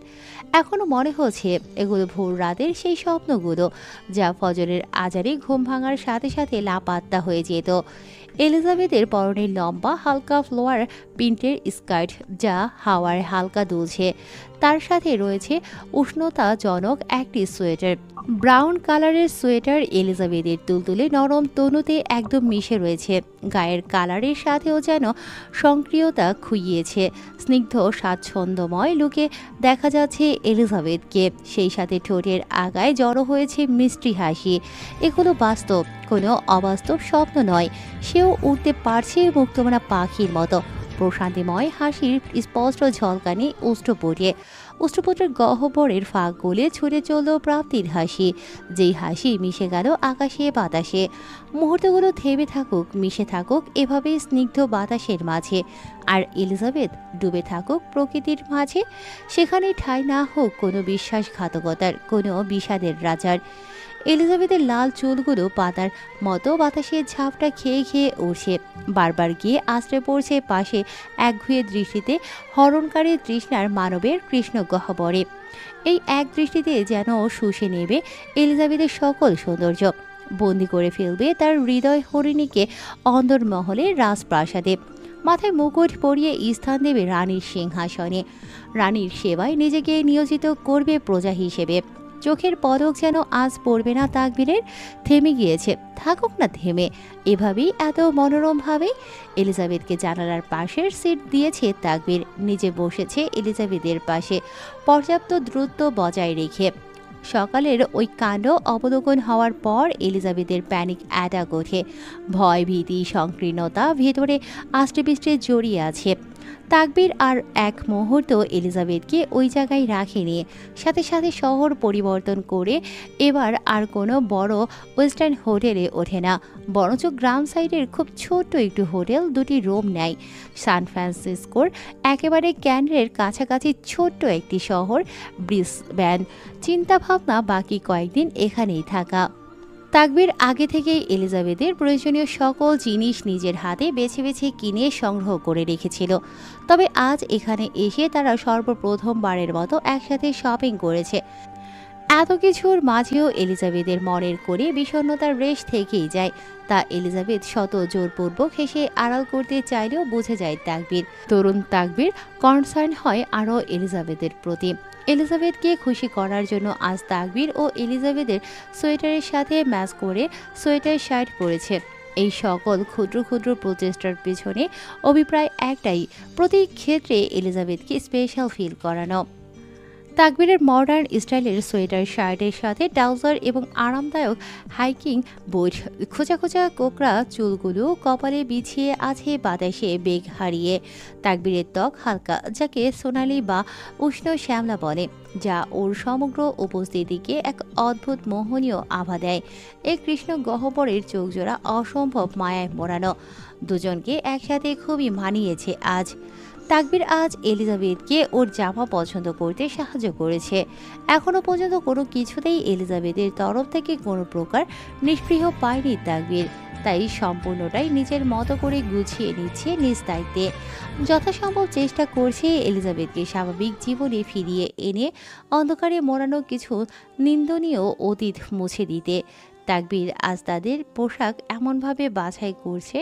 এখনও মনে হচ্ছে এগুলো ভোর রাতের সেই স্বপ্নগুলো, যা ফজরের আজারে ঘুম ভাঙার সাথে সাথে লাপাত্তা হয়ে যেত। এলিজাবেথের পরনে লম্বা হালকা ফ্লোয়ার প্রিন্টের স্কার্ট, যা হাওয়ার হালকা দুলছে। তার সাথে রয়েছে উষ্ণতাজনক একটি সোয়েটার। ব্রাউন কালারের সোয়েটার এলিজাবেথের তুলতুলে নরম তনুতে একদম মিশে রয়েছে। গায়ের কালারের সাথেও যেন সক্রিয়তা খুইয়েছে। স্নিগ্ধ স্বাচ্ছন্দ্যময় লুকে দেখা যাচ্ছে এলিজাবেথকে। সেই সাথে ঠোঁটের আগায় জড়ো হয়েছে মিষ্টি হাসি। এগুলো বাস্তব, কোনো অবাস্তব স্বপ্ন নয়। সেও উঠতে পারছে মুক্তমনা পাখির মতো। প্রশান্তিময় হাসির স্পষ্ট ঝলকানি অষ্টপটের গহ্বরের ফাঁক গলে ছুটে চলল প্রাপ্তির হাসি, যেই হাসি মিশে গেল আকাশে বাতাসে। মুহূর্তগুলো থেমে থাকুক, মিশে থাকুক এভাবে স্নিগ্ধ বাতাসের মাঝে, আর এলিজাবেথ ডুবে থাকুক প্রকৃতির মাঝে। সেখানে ঠাঁই না হোক কোনো বিশ্বাসঘাতকতার, কোনো বিষাদের রাজার। এলিজাবেথের লাল চুলগুলো পাতার মতো বাতাসের ঝাপটা খেয়ে খেয়ে উঠছে। বারবার গিয়ে আশ্রয় পড়ছে পাশে একঘুয়ে দৃষ্টিতে হরণকারী তৃষ্ণার মানবের কৃষ্ণ গহ্বরে। এই এক দৃষ্টিতে যেন শুষে নেবে এলিজাবেথের সকল সৌন্দর্য। বন্দি করে ফেলবে তার হৃদয় হরিণীকে অন্দরমহলের রাজপ্রাসাদে। মাথায় মুকুট পরিয়ে স্থান দেবে রানীর সিংহাসনে। রানীর সেবায় নিজেকে নিয়োজিত করবে প্রজা হিসেবে। চোখের পলক যেন আজ পড়বে না তাকবীরের। থেমে গিয়েছে, থাকুক না থেমে। এভাবেই এত মনোরমভাবে এলিজাবেথকে জানালার পাশের সিট দিয়েছে তাকবীর। নিজে বসেছে এলিজাবেথের পাশে, পর্যাপ্ত দূরত্ব বজায় রেখে। সকালের ওই কাণ্ড অবলোকন হওয়ার পর এলিজাবেথের প্যানিক অ্যাটাক ওঠে। ভয়, ভীতি, সংকীর্ণতা ভেতরে আষ্টেপৃষ্টে জড়িয়ে আছে। তাকবীর আর এক মুহূর্ত এলিজাবেথকে ওই জায়গায় রাখেনি। সাথে সাথে শহর পরিবর্তন করে এবার আর কোনো বড় ওয়েস্টার্ন হোটেলে ওঠে না, বরঞ্চ গ্রাম সাইডের খুব ছোট্ট একটু হোটেল দুটি রুম নেয়। সান ফ্রান্সিসকোর একেবারে ক্যানরের কাছাকাছি ছোট্ট একটি শহর ব্রিসবেন। চিন্তাভাবনা বাকি কয়েকদিন এখানেই থাকা। তাকবীর আগে থেকেই এলিজাবেথের প্রয়োজনীয় সকল জিনিস নিজের হাতে বেছে বেছে কিনে সংগ্রহ করে রেখেছিল। তবে আজ এখানে এসে তারা সর্বপ্রথমবারের মতো একসাথে শপিং করেছে। এত কিছুর মাঝেও এলিজাবেথের মনের করে বিষণ্ণতার রেশ থেকেই যায়। তা এলিজাবেথ শত জোরপূর্বক হেসে আড়াল করতে চাইলেও বুঝে যায় তাকবীর। তরুণ তাকবীর কনসার্ন হয় আরও এলিজাবেথের প্রতি। এলিজাবেথকে খুশি করার জন্য আজ তাকবীর ও এলিজাবেথের সোয়েটারের সাথে ম্যাচ করে সোয়েটার শার্ট পরেছে। এই সকল ক্ষুদ্র ক্ষুদ্র প্রচেষ্টার পেছনে অভিপ্রায় একটাই, প্রতি ক্ষেত্রে এলিজাবেথকে স্পেশাল ফিল করানো। তাকবীরের মডার্ন স্টাইলের সোয়েটার শার্টের সাথে ট্রাউজার এবং আরামদায়ক হাইকিং বুট। খোঁচা খোঁচা কোকড়া চুলগুলো কপালে বিছিয়ে আছে বাতাসে বেগ হারিয়ে। তাকবীরের ত্বক হালকা, যাকে সোনালি বা উষ্ণ শ্যামলা বলে, যা ওর সমগ্র উপস্থিতিকে এক অদ্ভুত মোহনীয় আভা দেয়। এই কৃষ্ণ গহ্বরের চোখজোড়া অসম্ভব মায়ায় মোড়ানো। দুজনকে একসাথে খুবই মানিয়েছে আজ। তাকবীর আজ এলিজাবেথকে ওর জামা পছন্দ করতে সাহায্য করেছে। এখনও পর্যন্ত কোনো কিছুতেই এলিজাবেথের তরফ থেকে কোনো প্রকার নিষ্পৃহ পায়নি তাকবীর। তাই সম্পূর্ণটাই নিজের মতো করে গুছিয়ে নিচ্ছে নিজ দায়িত্বে। যথাসম্ভব চেষ্টা করছে এলিজাবেথকে স্বাভাবিক জীবনে ফিরিয়ে এনে অন্ধকারে মোড়ানো কিছু নিন্দনীয় অতীত মুছে দিতে। তাকবীর আজ তাদের পোশাক এমনভাবে বাছাই করছে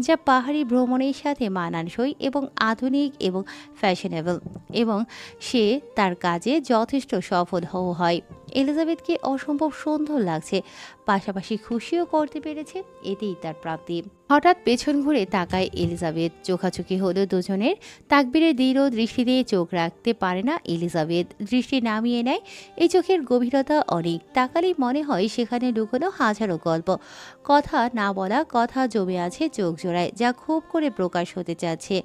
যা পাহাড়ি ভ্রমণের সাথে মানানসই এবং আধুনিক এবং ফ্যাশনেবল, এবং সে তার কাজে যথেষ্ট সফল হয়। এলিজাবেথকে অসম্ভব সুন্দর লাগছে, পাশাপাশি খুশিও করতে পেরেছে, এতেই তার প্রাপ্তি। হঠাৎ পেছন ঘুরে তাকায় এলিজাবেথ। চোখাচোখি হলো দুজনের। তাকবীরের দৃঢ় দৃষ্টিতে চোখ রাখতে পারে না এলিজাবেথ, দৃষ্টি নামিয়ে নেয়। এই চোখের গভীরতা অনেক, তাকালেই মনে হয় সেখানে লুকোনো হাজারো গল্প। কথা না বলা কথা জমে আছে চোখ জোড়ায়, যা খুব করে প্রকাশ হতে চাচ্ছে।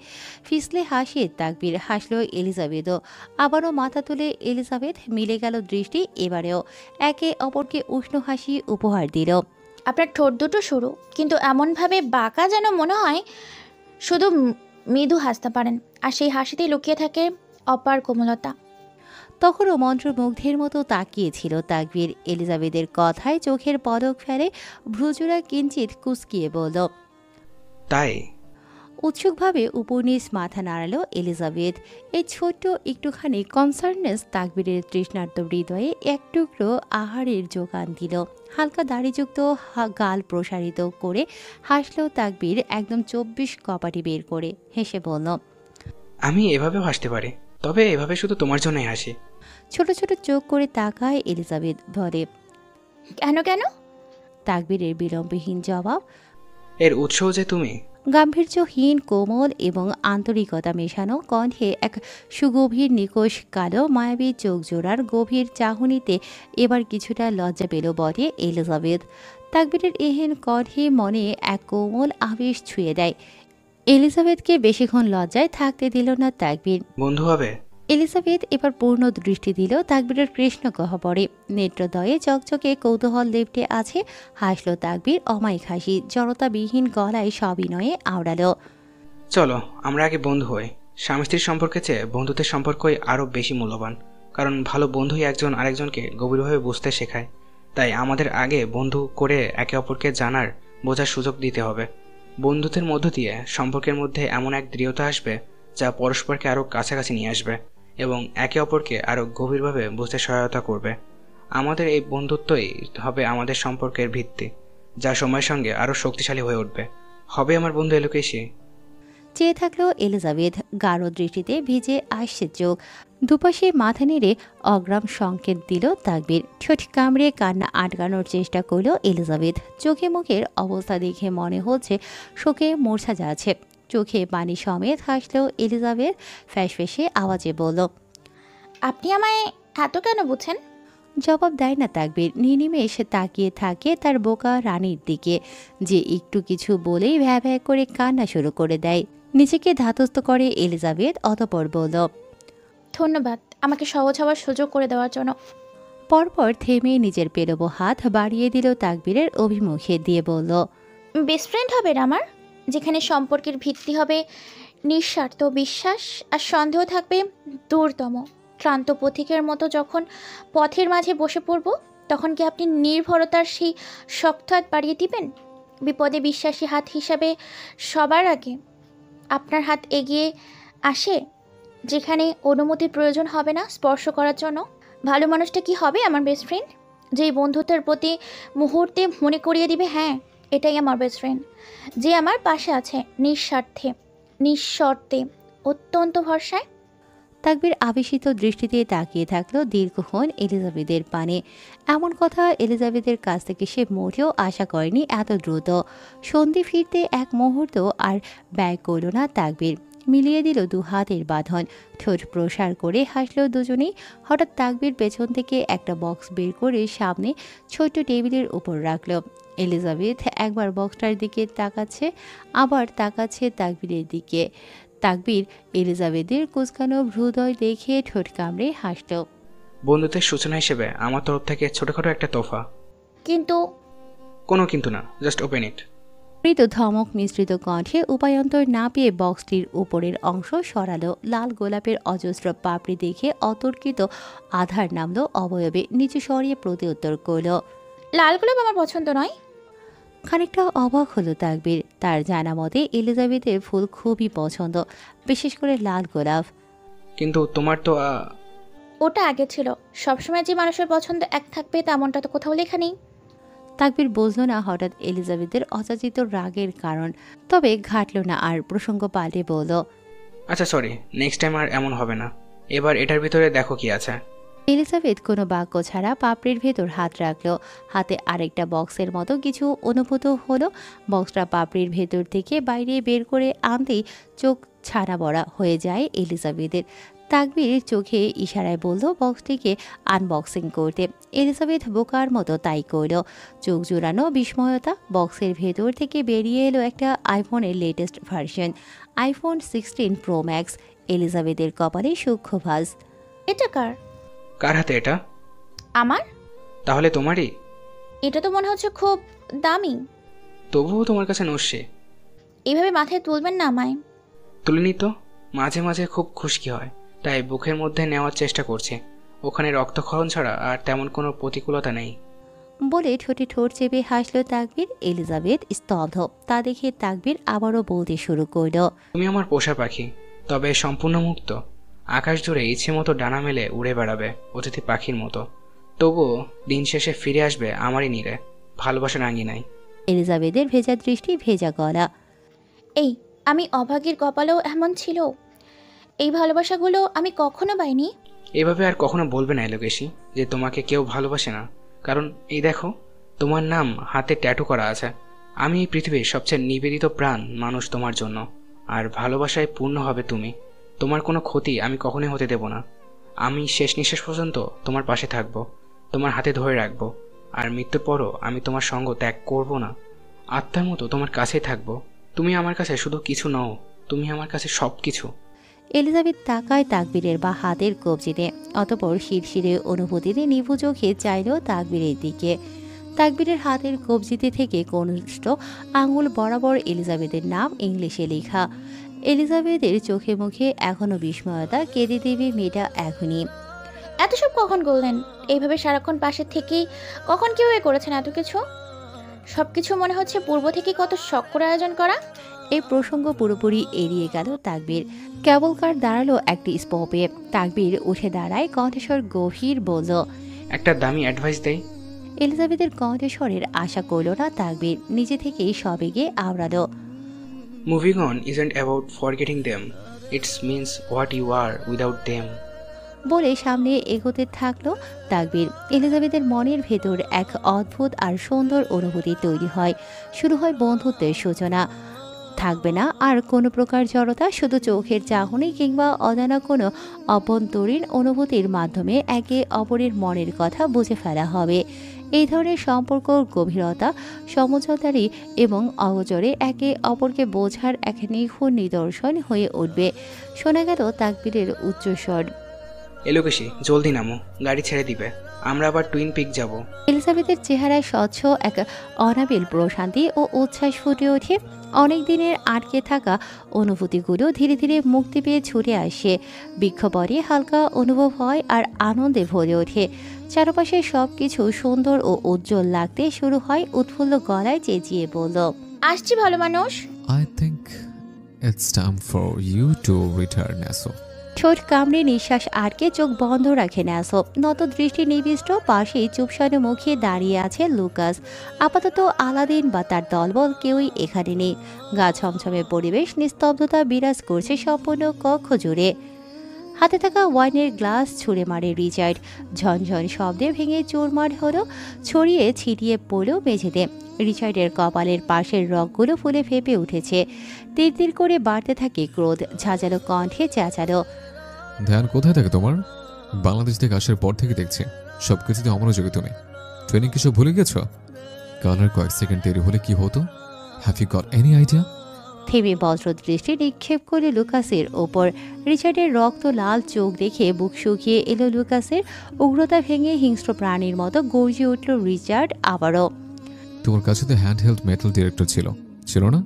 ফিসলে হাসে তাকবীর, হাসলো এলিজাবেথও। আবারও মাথা তুলে এলিজাবেথ, মিলে গেল দৃষ্টি এবারেও। একে অপরকে উষ্ণ হাসি উপহার দিল। আপনার ঠোঁট দুটো সরু, কিন্তু এমনভাবে বাঁকা যেন মনে হয় শুধু মৃদু হাসতে পারেন, আর সেই হাসিতেই লুকিয়ে থাকে অপার কোমলতা। তখনও মন্ত্রমুগ্ধের মতো তাকিয়েছিল তাকবীর। এলিজাবেথের কথায় চোখের পলক ফেলে, ভ্রুজোড়া কিঞ্চিত কুঁচকিয়ে বলল, তাই? উৎসুকভাবে উপর নিচ মাথা নাড়ালো এলিজাবেথ। এই ছোট্ট একটুখানি কনসার্নেস তাকবীরের তৃষ্ণার্ত হৃদয়ে এক টুকরো আহারের যোগান দিল। হালকা দাড়িযুক্ত গাল প্রসারিত করে হাসলো তাকবীর, একদম 24 কপাটি বের করে হেসে বলল, আমি এভাবেও হাসতে পারি, তবে এভাবে শুধু তোমার জন্যই হাসি। ছোট ছোট চোখ করে তাকায় এলিজাবেথ, বলে, কেন কেন? তাকবীরের বিলম্বহীন জবাব, এর উৎসও যে তুমি। গাম্ভীর্যহীন, কোমল এবং আন্তরিকতা মেশানো কণ্ঠে এক সুগভীর নিকোষ কালো মায়াবী চোখ জোড়ার গভীর চাহনিতে এবার কিছুটা লজ্জা পেল বটে এলিজাবেথ। তাকবীরের এহেন কণ্ঠে মনে এক কোমল আবেশ ছুঁয়ে দেয়। এলিজাবেথকে বেশিক্ষণ লজ্জায় থাকতে দিল না তাকবীর। বন্ধু হবে? এলিজাবেথ এবার পূর্ণ দৃষ্টি দিল তাকবীরের কৃষ্ণ গহ্বরে। নেত্রদয়ে চকচকে কৌতূহল লেপ্টে আছে। হাসল তাকবীর অমায়িক হাসি, জড়তাবিহীন গলায় সবিনয়ে আওড়ালো, চলো আমরা আগে বন্ধু হই। স্বামী স্ত্রীর সম্পর্কে চেয়ে বন্ধুত্বের সম্পর্কই আরও বেশি মূল্যবান, কারণ ভালো বন্ধুই একজন আরেকজনকে গভীরভাবে বুঝতে শেখায়। তাই আমাদের আগে বন্ধু করে একে অপরকে জানার, বোঝার সুযোগ দিতে হবে। বন্ধুত্বের মধ্য দিয়ে সম্পর্কের মধ্যে এমন এক দৃঢ়তা আসবে যা পরস্পরকে আরও কাছাকাছি নিয়ে আসবে এবং একে অপরকে আরও গভীরভাবে বুঝতে সহায়তা করবে। আমাদের এই বন্ধুত্বই হবে আমাদের সম্পর্কের ভিত্তি। যা সময়ের সঙ্গে আরও শক্তিশালী হয়ে উঠবে। হবে আমার বন্ধু এলোকেশী। চেয়ে থাকলো এলিজাবেথ। গাঢ় দৃষ্টিতে ভিজে আসছে চোখ। দুপাশে মাথা নেড়ে অগ্রাম সংকেত দিল তাকবীর। ঠোঁট কামড়ে কান্না আটকানোর চেষ্টা করল এলিজাবেথ। চোখে মুখের অবস্থা দেখে মনে হচ্ছে শোকে মূর্ছা যাচ্ছে। চোখে পানি সমেত হাসল এলিজাবেথ। ফ্যাসফ্যাসে আওয়াজে বলল, আপনি আমায় এত কেন বুঝছেন? জবাব দেয় না তাকবীর। নির্নিমেষ তাকিয়ে থাকে তার বোকা রানীর দিকে, যে একটু কিছু বলেই ভ্যা ভ্যা করে কান্না শুরু করে দেয়। নিজেকে ধাতস্থ করে এলিজাবেথ, অতঃপর বলল, ধন্যবাদ আমাকে সহজ হওয়ার সুযোগ করে দেওয়ার জন্য। পরপর থেমে নিজের পেরোবো হাত বাড়িয়ে দিল তাকবীরের অভিমুখে, দিয়ে বলল, বেস্ট ফ্রেন্ড হবেন আমার, যেখানে সম্পর্কের ভিত্তি হবে নিঃস্বার্থ বিশ্বাস আর সন্দেহ থাকবে দূরতম। ক্লান্ত পথিকের মতো যখন পথের মাঝে বসে পড়ব, তখন কি আপনি নির্ভরতার সেই শক্ত হাত বাড়িয়ে দিবেন? বিপদে বিশ্বাসী হাত হিসাবে সবার আগে আপনার হাত এগিয়ে আসে, যেখানে অনুমতির প্রয়োজন হবে না স্পর্শ করার জন্য। ভালো মানুষটা কি হবে আমার বেস্ট ফ্রেন্ড? যেই বন্ধুত্বের প্রতি মুহূর্তে মনে করিয়ে দিবে, হ্যাঁ এটাই আমার বেস্ট ফ্রেন্ড, যে আমার পাশে আছে নিঃস্বার্থে নিঃশর্তে অত্যন্ত ভরসায়। তাকবীর আবেশিত দৃষ্টিতে তাকিয়ে থাকলো দীর্ঘক্ষণ এলিজাবেথের পানে। এমন কথা এলিজাবেথের কাছ থেকে সে মোটেও আশা করেনি এত দ্রুত। সন্ধি ফিরতে এক মুহূর্ত আর ব্যয় করল না তাকবীর। মিলিয়ে দিল দু হাতের বাঁধন। ঠোঁট প্রসার করে হাসল দুজনেই। হঠাৎ তাকবীর পেছন থেকে একটা বক্স বের করে সামনে ছোট্ট টেবিলের উপর রাখল। এলিজাবেথ একবার বক্সটার দিকে তাকাচ্ছে, আবার তাকাচ্ছে তাকবীরের দিকে। তাকবীর এলিজাবেথের কুঁচকানো হৃদয় দেখে ঠোঁট কামড়ে হাসল। বন্ধুত্বের সূচনা হিসেবে আমার তরফ থেকে ছোটখাটো একটা তোফা। কিন্তু কোনো কিন্তু না, জাস্ট ওপেন ইট। মৃত ধমক মিশ্রিত কণ্ঠে উপায়ন্তর না পেয়ে বক্সটির উপরের অংশ সরালো। লাল গোলাপের অজস্র পাপড়ি দেখে অতর্কিত আধার নামলো অবয়বে। নিচু সরিয়ে প্রতি উত্তর করল, লাল গোলাপ আমার পছন্দ নয়। খানিকটা অবাক হলো তাকবীর। তার জানা মতে এলিজাবেথের ফুল খুবই পছন্দ, বিশেষ করে লাল গোলাপ। কিন্তু তোমার তো ওটা আগে ছিল। সবসময় যে মানুষের পছন্দ এক থাকবে তেমনটা তো কোথাও লেখা নেই। তাকবীর বুঝল না হঠাৎ এলিজাবেথের অযাচিত রাগের কারণ। তবে ঘাটল না আর, প্রসঙ্গ পাল্টে বলল, আচ্ছা সরি, নেক্সট টাইম আর এমন হবে না। এবার এটার ভিতরে দেখো কি আছে। এলিজাবেথ কোনো বাক্য ছাড়া পাপড়ির ভেতর হাত রাখল। হাতে আরেকটা বক্সের মতো কিছু অনুভূত হলো। বক্সটা পাপড়ির ভেতর থেকে বাইরে বের করে আনতেই চোখ ছানা বড়া হয়ে যায় এলিজাবেথের। তাকবীর চোখে ইশারায় বলল বক্সটিকে আনবক্সিং করতে। এলিজাবেথ বোকার মতো তাই করল। চোখ জোড়ানো বিস্ময়তা। বক্সের ভেতর থেকে বেরিয়ে এলো একটা আইফোনের latest version, iPhone 16 pro max. এলিজাবেথের কপালে সূক্ষ্ম ভাঁজ। এটা কার? কার হাতে এটা? আমার। তাহলে তোমারই? এটা তো মনে হচ্ছে খুব দামি। তবুও তোমার কাছে নস্যে। এইভাবে মাথায় তুলবেন না আমায়। তুলিনি তো, মাঝে মাঝে খুব খুশকি হয়, তাই বুকের মধ্যে নেওয়ার চেষ্টা করছি। ওখানে রক্তক্ষরণ ছাড়া আর তেমন কোনো প্রতিকূলতা নেই। বলে ঠোঁটে ঠোঁট চেপে হাসল তাকবীর। এলিজাবেথ স্তব্ধ। তা দেখে তাকবীর আবারও বলতে শুরু করল, তুমি আমার পোষা পাখি, তবে সম্পূর্ণ মুক্ত। আকাশ জুড়ে ইচ্ছে মতো ডানা মেলে উড়ে বেড়াবে অতিথি পাখির মতো। তবুও দিন শেষে ফিরে আসবে আমারই নীড়ে, ভালোবাসার আঙিনায়। এলিজাবেথের ভেজা দৃষ্টি, ভেজা গলা। এই আমি অভাগীর কপালেও এমন ছিল? এই ভালোবাসাগুলো আমি কখনো পাইনি। এভাবে আর কখনো বলবে না এলোকেশী যে তোমাকে কেউ ভালোবাসে না। কারণ এই দেখো, তোমার নাম হাতে ট্যাটু করা আছে। আমি এই পৃথিবীর সবচেয়ে নিবেদিত প্রাণ মানুষ তোমার জন্য। আর ভালোবাসায় পূর্ণ হবে তুমি। তোমার কোনো ক্ষতি আমি কখনোই হতে দেব না। আমি শেষ নিঃশ্বাস পর্যন্ত তোমার পাশে থাকবো, তোমার হাতে ধরে রাখবো। আর মৃত্যুর পরও আমি তোমার সঙ্গ ত্যাগ করব না। আত্মার মতো তোমার কাছেই থাকবো। তুমি আমার কাছে শুধু কিছু নও, তুমি আমার কাছে সব কিছু। এলিজাবেথ তাকায় তাকবীরের বা হাতের কবজিতে। অতপর শিরশিরে অনুভূতিতে নিভু চোখে চাইল তাকবীরের দিকে। তাকবীরের হাতের কবজিতে থেকে কনিষ্ঠ আঙুল বরাবর এলিজাবেথের নাম ইংলিশে লেখা। এলিজাবেথের চোখে মুখে এখনো বিস্ময়তা। কেঁদে দেবে মেয়েটা এখনই। এত সব কখন করলেন? এইভাবে সারাক্ষণ পাশে থেকেই কখন কিভাবে করেছেন এত কিছু? সবকিছু মনে হচ্ছে পূর্ব থেকে কত শখ করে আয়োজন করা। এই প্রসঙ্গ পুরোপুরি এড়িয়ে গেল তাকবীর। কেবলকার দাঁড়ালো একটি স্পপে। তাকবীর উঠে দাঁড়ায়, কণ্ঠস্বর গভীর, বলল, একটা দামি অ্যাডভাইস দেই। এলিজাবেথের কণ্ঠস্বরের আশা করল না তাকবীর, নিজে থেকেই সবেগে আওড়ালো। Moving on isn't about forgetting them, it's means what you are without them. বলে সামনে এগোতে থাকলো তাকবীর। এলিজাবেথের মনের ভেতর এক অদ্ভুত আর সুন্দর অনুভূতি তৈরি হয়। শুরু হয় বন্ধুত্বের সূচনা। থাকবে না আর কোনো প্রকার জড়তা, শুধু চোখের চাহনি কিংবা অজানা কোনো অভ্যন্তরীণ অনুভূতির মাধ্যমে একে অপরের মনের কথা বুঝে ফেলা হবে। এই ধরনের সম্পর্ক গভীরতা, সমঝোতারি এবং অগোচরে একে অপরকে বোঝার এক নিখুঁত নিদর্শন হয়ে উঠবে। শোনা গেল তাকবীরের উচ্চস্বর। এলোকেশি, জলদি নামো, গাড়ি ছেড়ে দিবে, আমরা আবার টুইন পিক যাব। এলিজাবেথের চেহারায় স্বচ্ছ এক অনাবিল প্রশান্তি ও উচ্ছ্বাস ফুটে ওঠে। অনেক দিনের আটকে থাকা অনুভূতিগুলো ধীরে ধীরে মুক্তি পেয়ে ছুটে আসে। বিক্ষোভে হালকা অনুভব হয় আর আনন্দে ভরে ওঠে। চারপাশে সব কিছু সুন্দর ও উজ্জ্বল লাগতে শুরু হয়। উৎফুল্ল গলায় চেঁচিয়ে বলল, আসছি ভালো মানুষ। I think it's time for you to return, Naso. ঠোঁট কামড়ে নিঃশ্বাস আটকে চোখ বন্ধ রাখে ন্যাসো। নত দৃষ্টি নিবিষ্ট পাশেই চুপসানো মুখে দাঁড়িয়ে আছে লুকাস। আপাতত আলাদিন বা তার দলবল কেউই এখানে নেই। গা ছমছমে পরিবেশ, নিস্তব্ধতা বিরাজ করছে সম্পূর্ণ কক্ষ জুড়ে। হাতে থাকা ওয়াইনের গ্লাস ছুঁড়ে মারে রিচার্ড। ঝনঝন শব্দে ভেঙে চুরমার হলো, ছড়িয়ে ছিটিয়ে পড়ল মেঝেতে। রিচার্ডের কপালের পাশের রগগুলো ফুলে ফেপে উঠেছে। তীর তীর করে বাড়তে থাকে ক্রোধ। ঝাঁঝালো কণ্ঠে চেঁচালো, ধ্যান কোথায় থাকে তোমার? বাংলাদেশ থেকে আসার পর থেকে দেখছি সবকিছুতে অমনোযোগী তুমি। ট্রেনিং কি সব ভুলে গেছো? কালার কয়েক সেকেন্ড দেরি হলে কি হতো? Have you got any idea? থেমে বজ্র দৃষ্টি নিক্ষেপ করে লুকাসের ওপর। রিচার্ডের রক্ত লাল চোখ দেখে বুক শুকিয়ে এলো লুকাসের। উগ্রতা ভেঙে হিংস্র প্রাণীর মতো গর্জে উঠল রিচার্ড আবারও। তোমার কাছে তো হ্যান্ড হেল্ড মেটাল ডিরেক্টর ছিল না?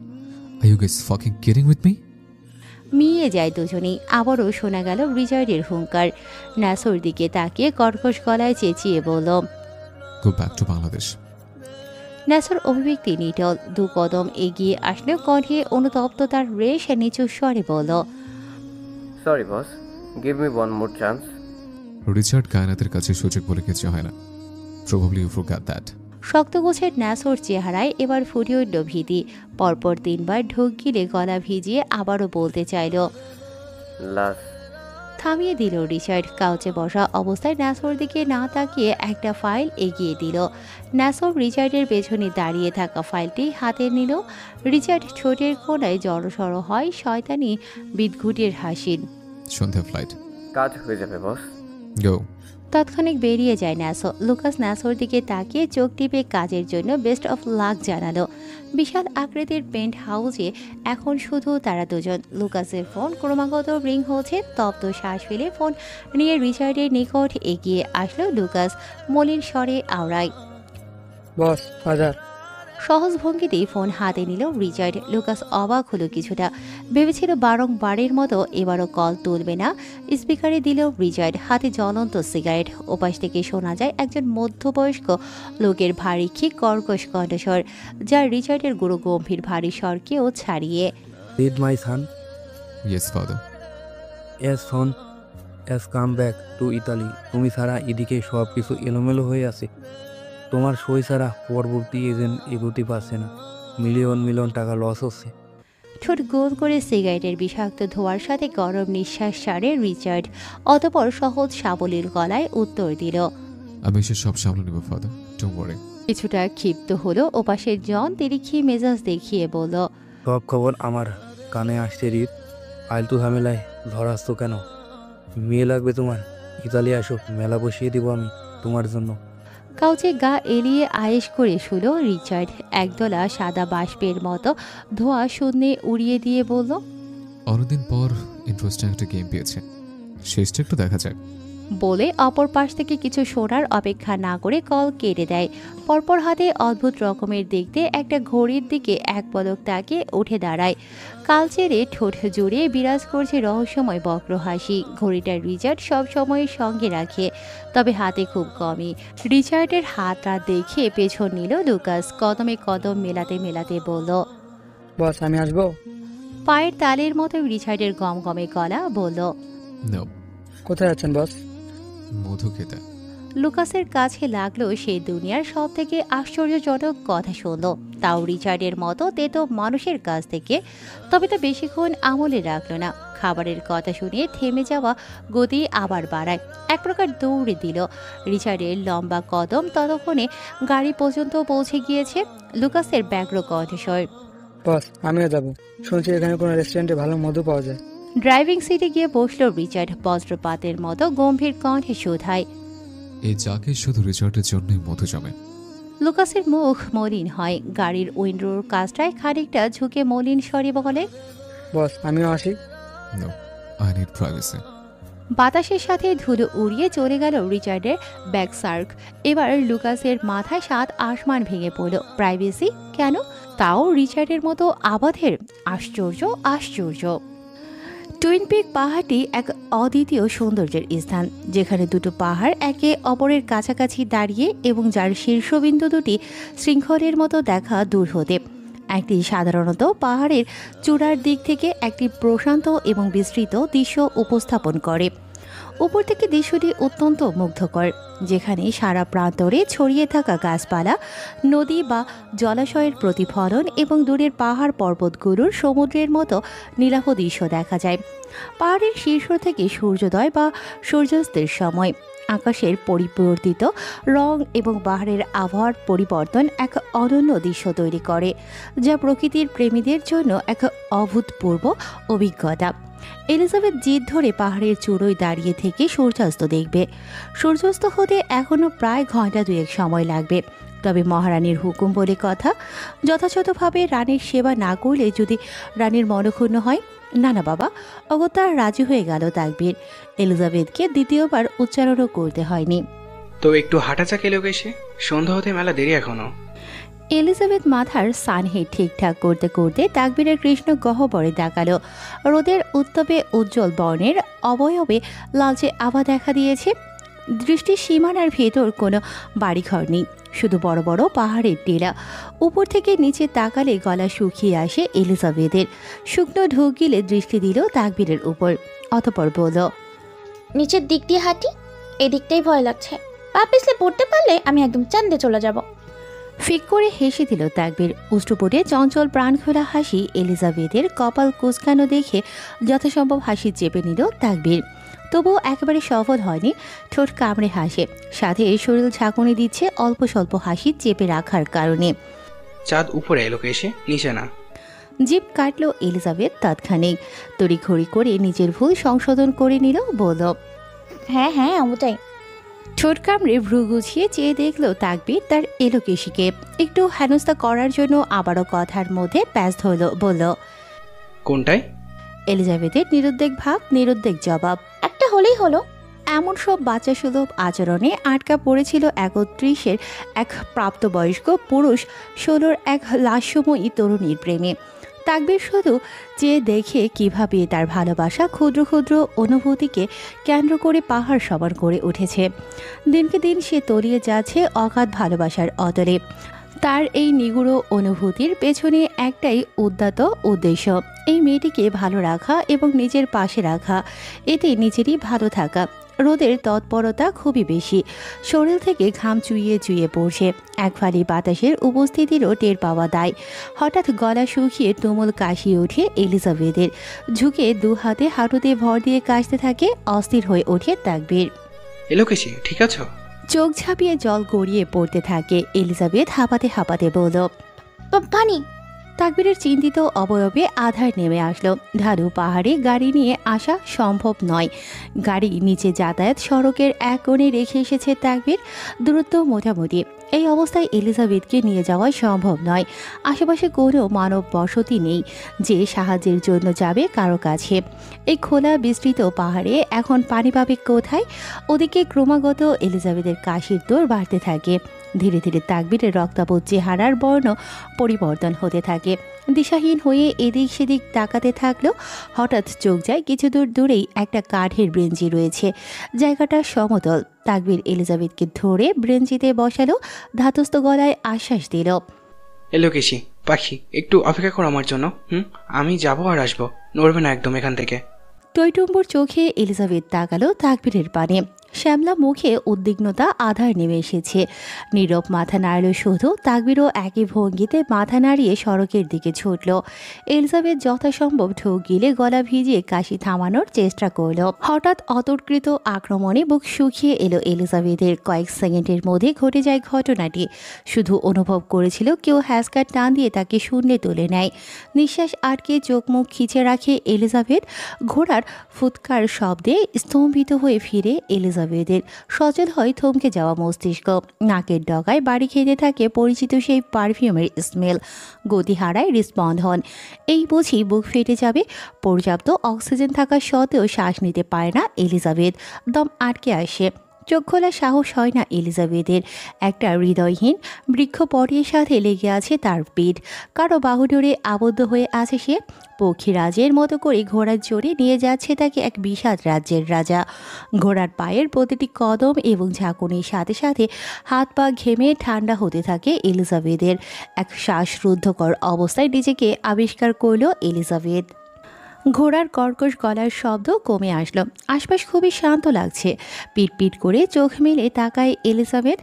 Are you guys fucking kidding with me? মিয়ে যায় দুজনেই। আবারও শোনা গেল রিচার্ডের হুঙ্কার। নাসোর দিকে তাকিয়ে কর্কশ গলায় চেঁচিয়ে বলল, গো ব্যাক টু বাংলাদেশ। নাসর অভিব্যক্তি নিটল। 2 কদম এগিয়ে আসলে কণ্ঠে অনুতপ্ততার রেশ নিচু স্বরে বলল, sorry boss, give me one more chance. Richard কায়নাতের কাছে সুযোগ বলে কিছু হয় না। Probably you forgot that. শক্ত গোছের নাসর চেহারায় এবার ফুটে উঠল ভীতি। পরপর 3 বার ঢোক গিলে গলা ভিজিয়ে আবারও বলতে চাইল। লাস। থামিয়ে দিল রিচার্ড। কাউচে বসা অবস্থায় নাসর দিকে না তাকিয়ে একটা ফাইল এগিয়ে দিল। নাসর রিচার্ডের পেছনে দাঁড়িয়ে থাকা ফাইলটি হাতে নিল। রিচার্ড ঠোঁটের কোণায় জড়সড় হয় শয়তানি বিদঘুটের হাসির। সন্ধ্যা ফ্লাইট। কাজ হয়ে যাবে বস। গো। তৎক্ষণিক বেরিয়ে যায় নাসো। লুকাস নাসোর দিকে তাকিয়ে চোখ টিপে কাজের জন্য বেস্ট অফ লাক জানালো। বিশাল আকৃতির পেন্ট হাউসে এখন শুধু তারা দুজন। লুকাসের ফোন ক্রমাগত রিং হচ্ছে। তপ্ত শ্বাস ফেলে ফোন নিয়ে রিচার্ডের নিকট এগিয়ে আসলো লুকাস। মলিন স্বরে আওড়ায়, বস বাজার। সহজ ভঙ্গিতেই ফোন হাতে নিল রিচার্ড। লুকাস অবাক হলো কিছুটা। ভেবেছিল বারংবারের মতো এবারও কল তুলবে না। স্পিকারে দিল রিচার্ড। হাতে জ্বলন্ত সিগারেট। ওপাশ থেকে শোনা যায় একজন মধ্যবয়স্ক লোকের ভারী খিক কর্কশ কণ্ঠস্বর, যা রিচার্ডের গুরু গম্ভীর ভারী স্বরকেও ছাড়িয়ে। Did my son yes father. as son has come back to Italy? তুমি ছাড়া এদিকে সব কিছু এলোমেলো হয়ে আছে। তোমার সই ছাড়া পরবর্তী এজেন্ট এগোতে পারছে না। মিলিয়ন টাকা লস হচ্ছে। ঠোঁট গোল করে সিগারেটের বিষাক্ত ধোঁয়ার সাথে গরম নিঃশ্বাস ছাড়ে রিচার্ড। অতপর সহজ সাবলীল গলায় উত্তর দিল, আমি এসে সব সামলে নেব ফাদার, ডোন্ট ওয়ারি। কিছুটা ক্ষিপ্ত হলো ওপাশের জন। তিরিক্ষি মেজাজ দেখিয়ে বলল, সব খবর আমার কানে আসছে রিত। ফালতু ঝামেলায় ধরাস্ত কেন? মেয়ে লাগবে তোমার? ইতালি আসো, মেলা বসিয়ে দিব আমি তোমার জন্য। কাউচে গা এলিয়ে আয়েশ করে শুলো রিচার্ড। একদলা সাদা বাষ্পের মতো ধোঁয়া শূন্যে উড়িয়ে দিয়ে বলল, অনেকদিন পর ইন্টারেস্টিং একটা গেম পেয়েছে, শেষটা একটু দেখা যাক। বলে অপর পাশ থেকে কিছু শোনার অপেক্ষা না করে কল কেটে দেয়। পরপর হাতে অদ্ভুত রকমের দেখতে একটা ঘড়ির দিকে এক পলক তাকিয়ে উঠে দাঁড়ায়। কালচেরে ঠোঁট জুড়ে বিরাজ করছে রহস্যময় বক্র হাসি। ঘড়িটা রিচার্ড সব সময় সঙ্গে রাখে, তবে হাতে খুব কমই। রিচার্ডের হাতটা দেখে পেছন নিল লুকাস। কদমে কদম মেলাতে মেলাতে বলল, বস আমি আসবো? পায়ের তালের মতো রিচার্ডের গমগমে গলা বলল, নো। কোথায় আছেন বস? মধু খেতে। লুকাসের কাছে লাগলো সে দুনিয়ার সব থেকে আশ্চর্যজনক কথা শুনল, তাও রিচার্ডের মতো তেতো মানুষের কাছ থেকে। তবে তা বেশিক্ষণ আমলে রাখলো না। খাবারের কথা শুনে থেমে যাওয়া গতি আবার বাড়ায়, এক প্রকার দৌড়ে দিল। রিচার্ডের লম্বা কদম ততক্ষণে গাড়ি পর্যন্ত পৌঁছে গিয়েছে। লুকাসের ব্যগ্র কণ্ঠস্বর, বস আমিও যাব, শুনছি এখানে কোনো রেস্টুরেন্টে ভালো মধু পাওয়া যায়। ড্রাইভিং সিটে গিয়ে বসলো রিচার্ড, বজ্রপাতের মতো গম্ভীর কণ্ঠে শোধায়, এই যাকে শুধু রিচার্ডের জন্যই মধু জমে। লুকাসের মুখ মলিন হয়, গাড়ির উইন্ডোর কাজটায় খানিকটা ঝুঁকে মলিন স্বরে বলে, বস আমিও আসি। No, I need privacy. বাতাসের সাথে ধুলো উড়িয়ে চলে গেল রিচার্ডের ব্যাক সার্ক। এবার লুকাসের মাথায় সাত আসমান ভেঙে পড়ল। প্রাইভেসি কেন, তাও রিচার্ডের মতো আবাধের? আশ্চর্য আশ্চর্য। টুইন পিক পাহাড়টি এক অদ্বিতীয় সৌন্দর্যের স্থান, যেখানে দুটো পাহাড় একে অপরের কাছাকাছি দাঁড়িয়ে এবং যার শীর্ষবিন্দু দুটি শৃঙ্খলের মতো দেখা দূর হতে। একটি সাধারণত পাহাড়ের চূড়ার দিক থেকে একটি প্রশান্ত এবং বিস্তৃত দৃশ্য উপস্থাপন করে। উপর থেকে দৃশ্যটি অত্যন্ত মুগ্ধকর, যেখানে সারা প্রান্তরে ছড়িয়ে থাকা গাছপালা, নদী বা জলাশয়ের প্রতিফলন এবং দূরের পাহাড় পর্বতগুলোর সমুদ্রের মতো নীলাভ দৃশ্য দেখা যায়। পাহাড়ের শীর্ষ থেকে সূর্যোদয় বা সূর্যাস্তের সময় আকাশের পরিবর্তিত রং এবং পাহাড়ের আবহাওয়ার পরিবর্তন এক অনন্য দৃশ্য তৈরি করে, যা প্রকৃতির প্রেমীদের জন্য এক অভূতপূর্ব অভিজ্ঞতা। এলিজাবেথ জিদ ধরে পাহাড়ের চূড়োয় দাঁড়িয়ে থেকে সূর্যাস্ত দেখবে। সূর্যাস্ত হতে এখনও প্রায় ঘন্টা দুয়েক সময় লাগবে। তবে মহারানীর হুকুম বলে কথা, যথাযথভাবে রানীর সেবা না করলে যদি রানীর মনক্ষুণ্ণ হয়। না না বাবা, অগত্যা রাজি হয়ে গেল তাকবীর। এলিজাবেথকে দ্বিতীয়বার উচ্চারণও করতে হয়নি। তো একটু হাঁটা যাক এলোকে এসে, সন্ধ্যা হতে মেলা দেরি এখনো। এলিজাবেথ মাথার সানহেড ঠিকঠাক করতে করতে তাকবীরের কৃষ্ণ গহ্বরে তাকালো। রোদের উত্তাপে উজ্জ্বল বর্ণের অবয়বে লালচে আভা দেখা দিয়েছে। দৃষ্টির সীমানার ভেতর কোনো বাড়িঘর নেই, শুধু বড় বড় পাহাড়ের টিলা। উপর থেকে নিচে তাকালে গলা শুকিয়ে আসে এলিজাবেথের। শুকনো ঢোক গিলে দৃষ্টি দিল তাকবীরের উপর, অতঃপর বলল, নিচের দিক দিয়ে হাঁটি, এদিকটাই ভয় লাগছে। পা পিছলে পড়তে পারলে আমি একদম চান্দে চলে যাব। ফিক করে হেসে দিল তাকবীর। উষ্ট্রপুটে চঞ্চল প্রাণখোলা হাসি এলিজাবেথের কপাল কুঁচকানো দেখে যথাসম্ভব হাসি চেপে নিল তাকবীর। তবুও একেবারে সফল হয়নি, ঠোঁট কামড়ে হাসে, সাথে শরীর ঝাঁকুনি দিচ্ছে অল্প স্বল্প হাসি চেপে রাখার কারণে। চাঁদ উপরে এলোকে এসে, নিচে না। জিভ কাটল এলিজাবেথ তৎক্ষণিক। তড়িঘড়ি করে নিজের ভুল সংশোধন করে নিল, বলল, হ্যাঁ হ্যাঁ ওটাই। ঠোঁট কামড়ে ভ্রু গুছিয়ে চেয়ে দেখল তাকবীর তার এলোকেশিকে। একটু হেনস্থা করার জন্য আবারও কথার মধ্যে প্যাঁচ ধরল, বলল, কোনটায়? এলিজাবেথের নিরুদ্বেগ ভাব, নিরুদ্বেগ জবাব। একটা হলেই হলো। এমন সব বাচ্চা সুলভ আচরণে আটকা পড়েছিল 31-এর এক প্রাপ্তবয়স্ক পুরুষ 16-র এক লাস্যময়ী তরুণীর প্রেমে। তাকবীর শুধু চেয়ে দেখে কিভাবে তার ভালোবাসা ক্ষুদ্র ক্ষুদ্র অনুভূতিকে কেন্দ্র করে পাহাড় সমান করে উঠেছে। দিনকে দিন সে তলিয়ে যাচ্ছে অগাধ ভালোবাসার অতলে। তার এই নিগুড় অনুভূতির পেছনে একটাই উদ্যত উদ্দেশ্য, এই মেয়েটিকে ভালো রাখা এবং নিজের পাশে রাখা, এতে নিজেরই ভালো থাকা। রোদের তৎপরতা খুবই বেশি, শরীর থেকে ঘাম চুইয়ে চুইয়ে পড়ছে। এক ফালি বাতাসের উপস্থিতিরও টের পাওয়া দায়। হঠাৎ গলা শুকিয়ে তুমুল কাশি ওঠে এলিজাবেথের। ঝুঁকে দু হাতে হাঁটুতে ভর দিয়ে কাশতে থাকে, অস্থির হয়ে ওঠে তাকবীর। এলোকে এসে, ঠিক আছো? চোখ ঝাঁপিয়ে জল গড়িয়ে পড়তে থাকে। এলিজাবেথ হাঁপাতে হাঁপাতে বলল, পানি। তাকবীরের চিন্তিত অবয়বে আধার নেমে আসলো। ঢালু পাহাড়ে গাড়ি নিয়ে আসা সম্ভব নয়। গাড়ি নিচে যাতায়াত সড়কের এক কোণে রেখে এসেছে তাকবীর, দূরত্ব মোটামুটি। এই অবস্থায় এলিজাবেথকে নিয়ে যাওয়া সম্ভব নয়। আশেপাশে কোনো মানব বসতি নেই যে সাহায্যের জন্য যাবে কারো কাছে। এই খোলা বিস্তৃত পাহাড়ে এখন পানি পাবে কোথায়? ওদিকে ক্রমাগত এলিজাবেথের কাশির দৌড় বাড়তে থাকে। ধীরে ধীরে তাকবীরের রক্তাভ চেহারার বর্ণ পরিবর্তন হতে থাকে। দিশাহীন হয়ে এদিক সেদিক তাকাতে থাকলেও হঠাৎ চোখ যায় কিছু দূর দূরেই একটা কাঠের ব্রেঞ্চি রয়েছে। জায়গাটা সমতল। তাকবীর এলিজাবেথকে ধরে ব্রেঞ্চিতে বসালো, ধাতস্থ গলায় আশ্বাস দিল, এলোকে এসে, পাখি একটু অপেক্ষা করো আমার জন্য। আমি যাবো আর আসবো, নড়বে না একদম এখান থেকে। টইটুম্বুর চোখে এলিজাবেথ তাকালো তাকবীরের পানে। শ্যামলা মুখে উদ্বিগ্নতা আধার নেমে এসেছে। নীরব মাথা নাড়ল শুধু। তাকবিরও একই ভঙ্গিতে মাথা নাড়িয়ে সড়কের দিকে ছুটল। এলিজাবেথ যথাসম্ভব ঢোক গিলে গলা ভিজিয়ে কাশি থামানোর চেষ্টা করল। হঠাৎ অতর্কিত আক্রমণে বুক শুকিয়ে এলো এলিজাবেথের। কয়েক সেকেন্ডের মধ্যে ঘটে যায় ঘটনাটি। শুধু অনুভব করেছিল কেউ হ্যাসকার টান দিয়ে তাকে শূন্যে তুলে নেয়। নিঃশ্বাস আটকে চোখ মুখ খিচে রাখে এলিজাবেথ। ঘোড়ার ফুৎকার শব্দে স্তম্ভিত হয়ে ফিরে এলিজাবেথের। সচল হয় থমকে যাওয়া মস্তিষ্ক। নাকের ডগায় বাড়ি খেতে থাকে পরিচিত সেই পারফিউমের স্মেল। গতি হারায় হৃদস্পন্দন। এই বুঝি বুক ফেটে যাবে। পর্যাপ্ত অক্সিজেন থাকা সত্ত্বেও শ্বাস নিতে পারে না এলিজাবেথ। দম আটকে আসে। চোখ খোলা সাহস হয় না এলিজাবেথের। একটা হৃদয়হীন বৃক্ষপটের সাথে লেগে আছে তার পিঠ। কারো বাহুডোরে আবদ্ধ হয়ে আছে সে। পক্ষীরাজের মতো করে ঘোড়ার জোরে নিয়ে যাচ্ছে তাকে এক বিষাদ রাজ্যের রাজা। ঘোড়ার পায়ের প্রতিটি কদম এবং ঝাঁকুনির সাথে সাথে হাত পা ঘেমে ঠান্ডা হতে থাকে এলিজাবেথের। এক শ্বাসরুদ্ধকর অবস্থায় নিজেকে আবিষ্কার করল এলিজাবেথ। ঘোড়ার কর্কশ গলার শব্দ কমে আসলো। আশপাশ খুবই শান্ত লাগছে। পিট পিট করে চোখ মেলে তাকায় এলিজাবেথ।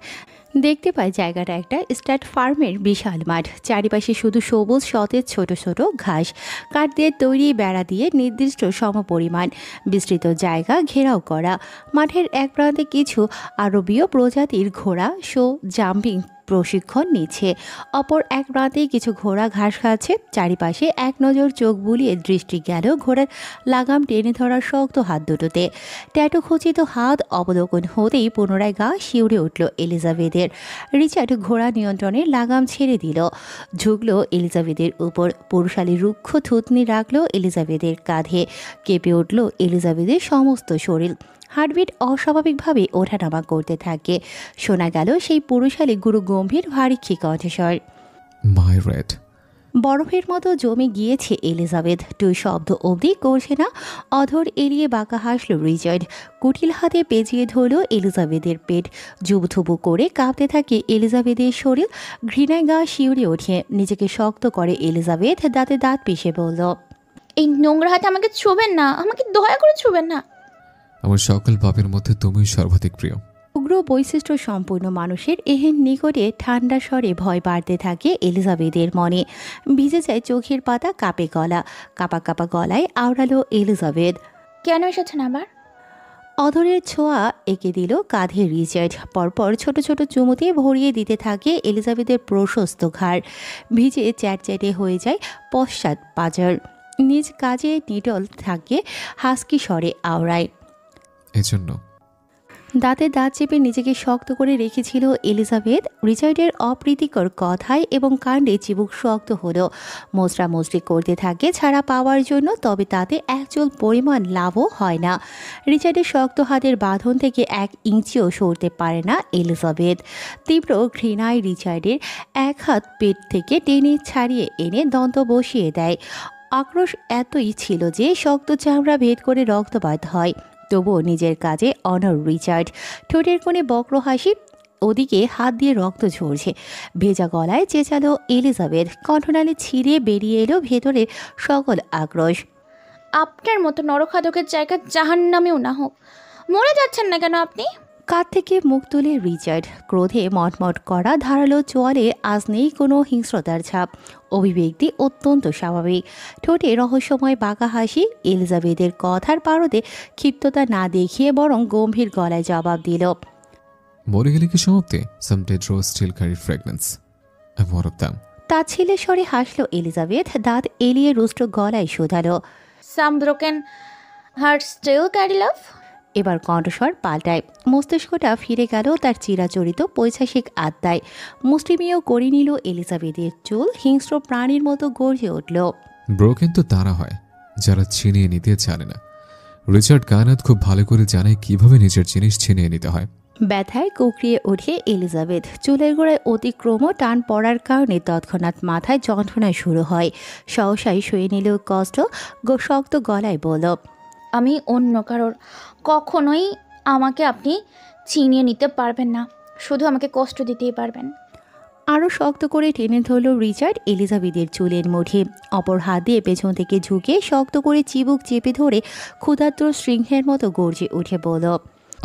দেখতে পায় জায়গাটা একটা স্ট্যাট ফার্মের বিশাল মাঠ। চারিপাশে শুধু সবুজ সতেজ ছোট ছোট ঘাস। কাঠ দিয়ে তৈরি বেড়া দিয়ে নির্দিষ্ট সমপরিমাণ বিস্তৃত জায়গা ঘেরাও করা। মাঠের এক প্রান্তে কিছু আরবীয় প্রজাতির ঘোড়া শো জাম্পিং প্রশিক্ষণ নিচ্ছে। অপর এক প্রান্তে কিছু ঘোড়া ঘাস খাচ্ছে। চারিপাশে এক নজর চোখ বুলিয়ে দৃষ্টি গেল ঘোড়ার লাগাম টেনে ধরার শক্ত হাত দুটোতে। ট্যাটু খচিত হাত অবলোকন হতেই পুনরায় গা শিউরে উঠল এলিজাবেথের। রিচার্ড ঘোড়া নিয়ন্ত্রণের লাগাম ছেড়ে দিল। ঝুঁকল এলিজাবেথের উপর। পুরুষালী রুক্ষ থুতনি রাখল এলিজাবেথের কাঁধে। কেঁপে উঠল এলিজাবেথের সমস্ত শরীর। হার্টবিট অস্বাভাবিকভাবে ওঠানামা করতে থাকে। শোনা গেল সেই পুরুষালী গুরু গম্ভীর ভারীক্ষী কণ্ঠস্বর। মাই রেড। বরফের মতো জমে গিয়েছে এলিজাবেথ। টুই শব্দ অবধি করছে না। অধর এড়িয়ে বাঁকা হাসল রিচার্ড। কুটিল হাতে পেঁচিয়ে ধরল এলিজাবেথের পেট। জুবথুবু করে কাঁপতে থাকে এলিজাবেথের শরীর। ঘৃণায় গা শিউরে ওঠে। নিজেকে শক্ত করে এলিজাবেথ দাঁতে দাঁত পিষে বলল, এই নোংরা হাতে আমাকে ছুবেন না, আমাকে দয়া করে ছুবেন না। আমার সকল পাপের মধ্যে তুমিই সর্বাধিক প্রিয়। উগ্র বৈশিষ্ট্য সম্পূর্ণ মানুষের এহেন নিকটে ঠান্ডা স্বরে ভয় বাড়তে থাকে এলিজাবেথের মনে। ভিজে যায় চোখের পাতা, কাঁপে গলা। কাপা কাপা গলায় আওড়ালো এলিজাবেথ, কেন এসেছেন আবার? অধরের ছোঁয়া এঁকে দিল কাঁধে রিচার্ড। পরপর ছোট ছোট চুমুতে ভরিয়ে দিতে থাকে এলিজাবেথের প্রশস্ত ঘাড়। ভিজে চ্যাটচ্যাটে হয়ে যায় পশ্চাৎ পাজার। নিজ কাজে নিটল থাকে হাসকি স্বরে আওড়ায়। এজন্য দাঁতে দাঁত চেপে নিজেকে শক্ত করে রেখেছিল এলিজাবেথ। রিচার্ডের অপ্রীতিকর কথায় এবং কাণ্ডে চিবুক শক্ত হলো। মোচড়ামোচড়ি করতে থাকে ছাড়া পাওয়ার জন্য। তবে তাতে একচুল পরিমাণ লাভও হয় না। রিচার্ডের শক্ত হাতের বাঁধন থেকে 1 ইঞ্চিও সরতে পারে না এলিজাবেথ। তীব্র ঘৃণায় রিচার্ডের এক হাত পেট থেকে টেনে ছাড়িয়ে এনে দন্ত বসিয়ে দেয়। আক্রোশ এতই ছিল যে শক্ত চামড়া ভেদ করে রক্তপাত হয়। তবুও নিজের কাজে অনড় রিচার্ড। ঠোঁটের কোণে বক্র হাসি। ওদিকে হাত দিয়ে রক্ত ঝরছে। ভেজা গলায় চেঁচালো এলিজাবেথ। কণ্ঠনালী ছিঁড়ে বেরিয়ে এলো ভেতরের সকল আক্রোশ। আপনার মতো নরখাদকের জায়গা জাহান্নামেও না হোক। মরে যাচ্ছেন না কেন আপনি? কাঁধ থেকে মুখ তুলে রিচার্ড। ক্রোধে মটমট করা ধারালো চোয়ালে আজ নেই কোনো হিংস্রতার ছাপ। অভিব্যক্তি অত্যন্ত স্বাভাবিক। ঠোঁটে রহস্যময় বাঁকা হাসি। এলিজাবেথের কথার পারদে ক্ষিপ্ততা না দেখিয়ে বরং গম্ভীর গলায় জবাব দিল, মরে গেলে কি সমাপ্তি? Some dead rose still carry fragrance. I am one of them. তাচ্ছিল্যের স্বরে হাসল এলিজাবেথ। দাঁত এলিয়ে রুষ্ট গলায় শোধালো, some broken heart still carry love. এবার কণ্ঠস্বর পাল্টায়। মস্তিষ্কটা ফিরে গেল তার চিরাচরিত পৈশাসিক আত্মায়। মুষ্টিমেয় করে নিল এলিজাবেথের চুল। হিংস্র প্রাণীর মতো গর্জে উঠল, ব্রোকেন তো তারা হয় যারা ছিনিয়ে নিতে জানে না। রিচার্ড কায়নাত খুব ভালো করে জানে কিভাবে নিজের জিনিস ছিনিয়ে নিতে হয়। ব্যথায় কুকড়িয়ে ওঠে এলিজাবেথ। চুলের গোড়ায় অতিক্রম টান পড়ার কারণে তৎক্ষণাৎ মাথায় যন্ত্রণা শুরু হয়। সহসাই শুয়ে নিল কষ্ট। শক্ত গলায় বলল, আমি অন্য কারোর, কখনোই আমাকে আপনি চিনিয়ে নিতে পারবেন না। শুধু আমাকে কষ্ট দিতেই পারবেন। আরও শক্ত করে টেনে ধরল রিচার্ড এলিজাবেথের চুলের মুঠি। অপর হাত দিয়ে পেছন থেকে ঝুঁকে শক্ত করে চিবুক চেপে ধরে ক্ষুধার্ত সিংহের মতো গর্জে উঠে বলল,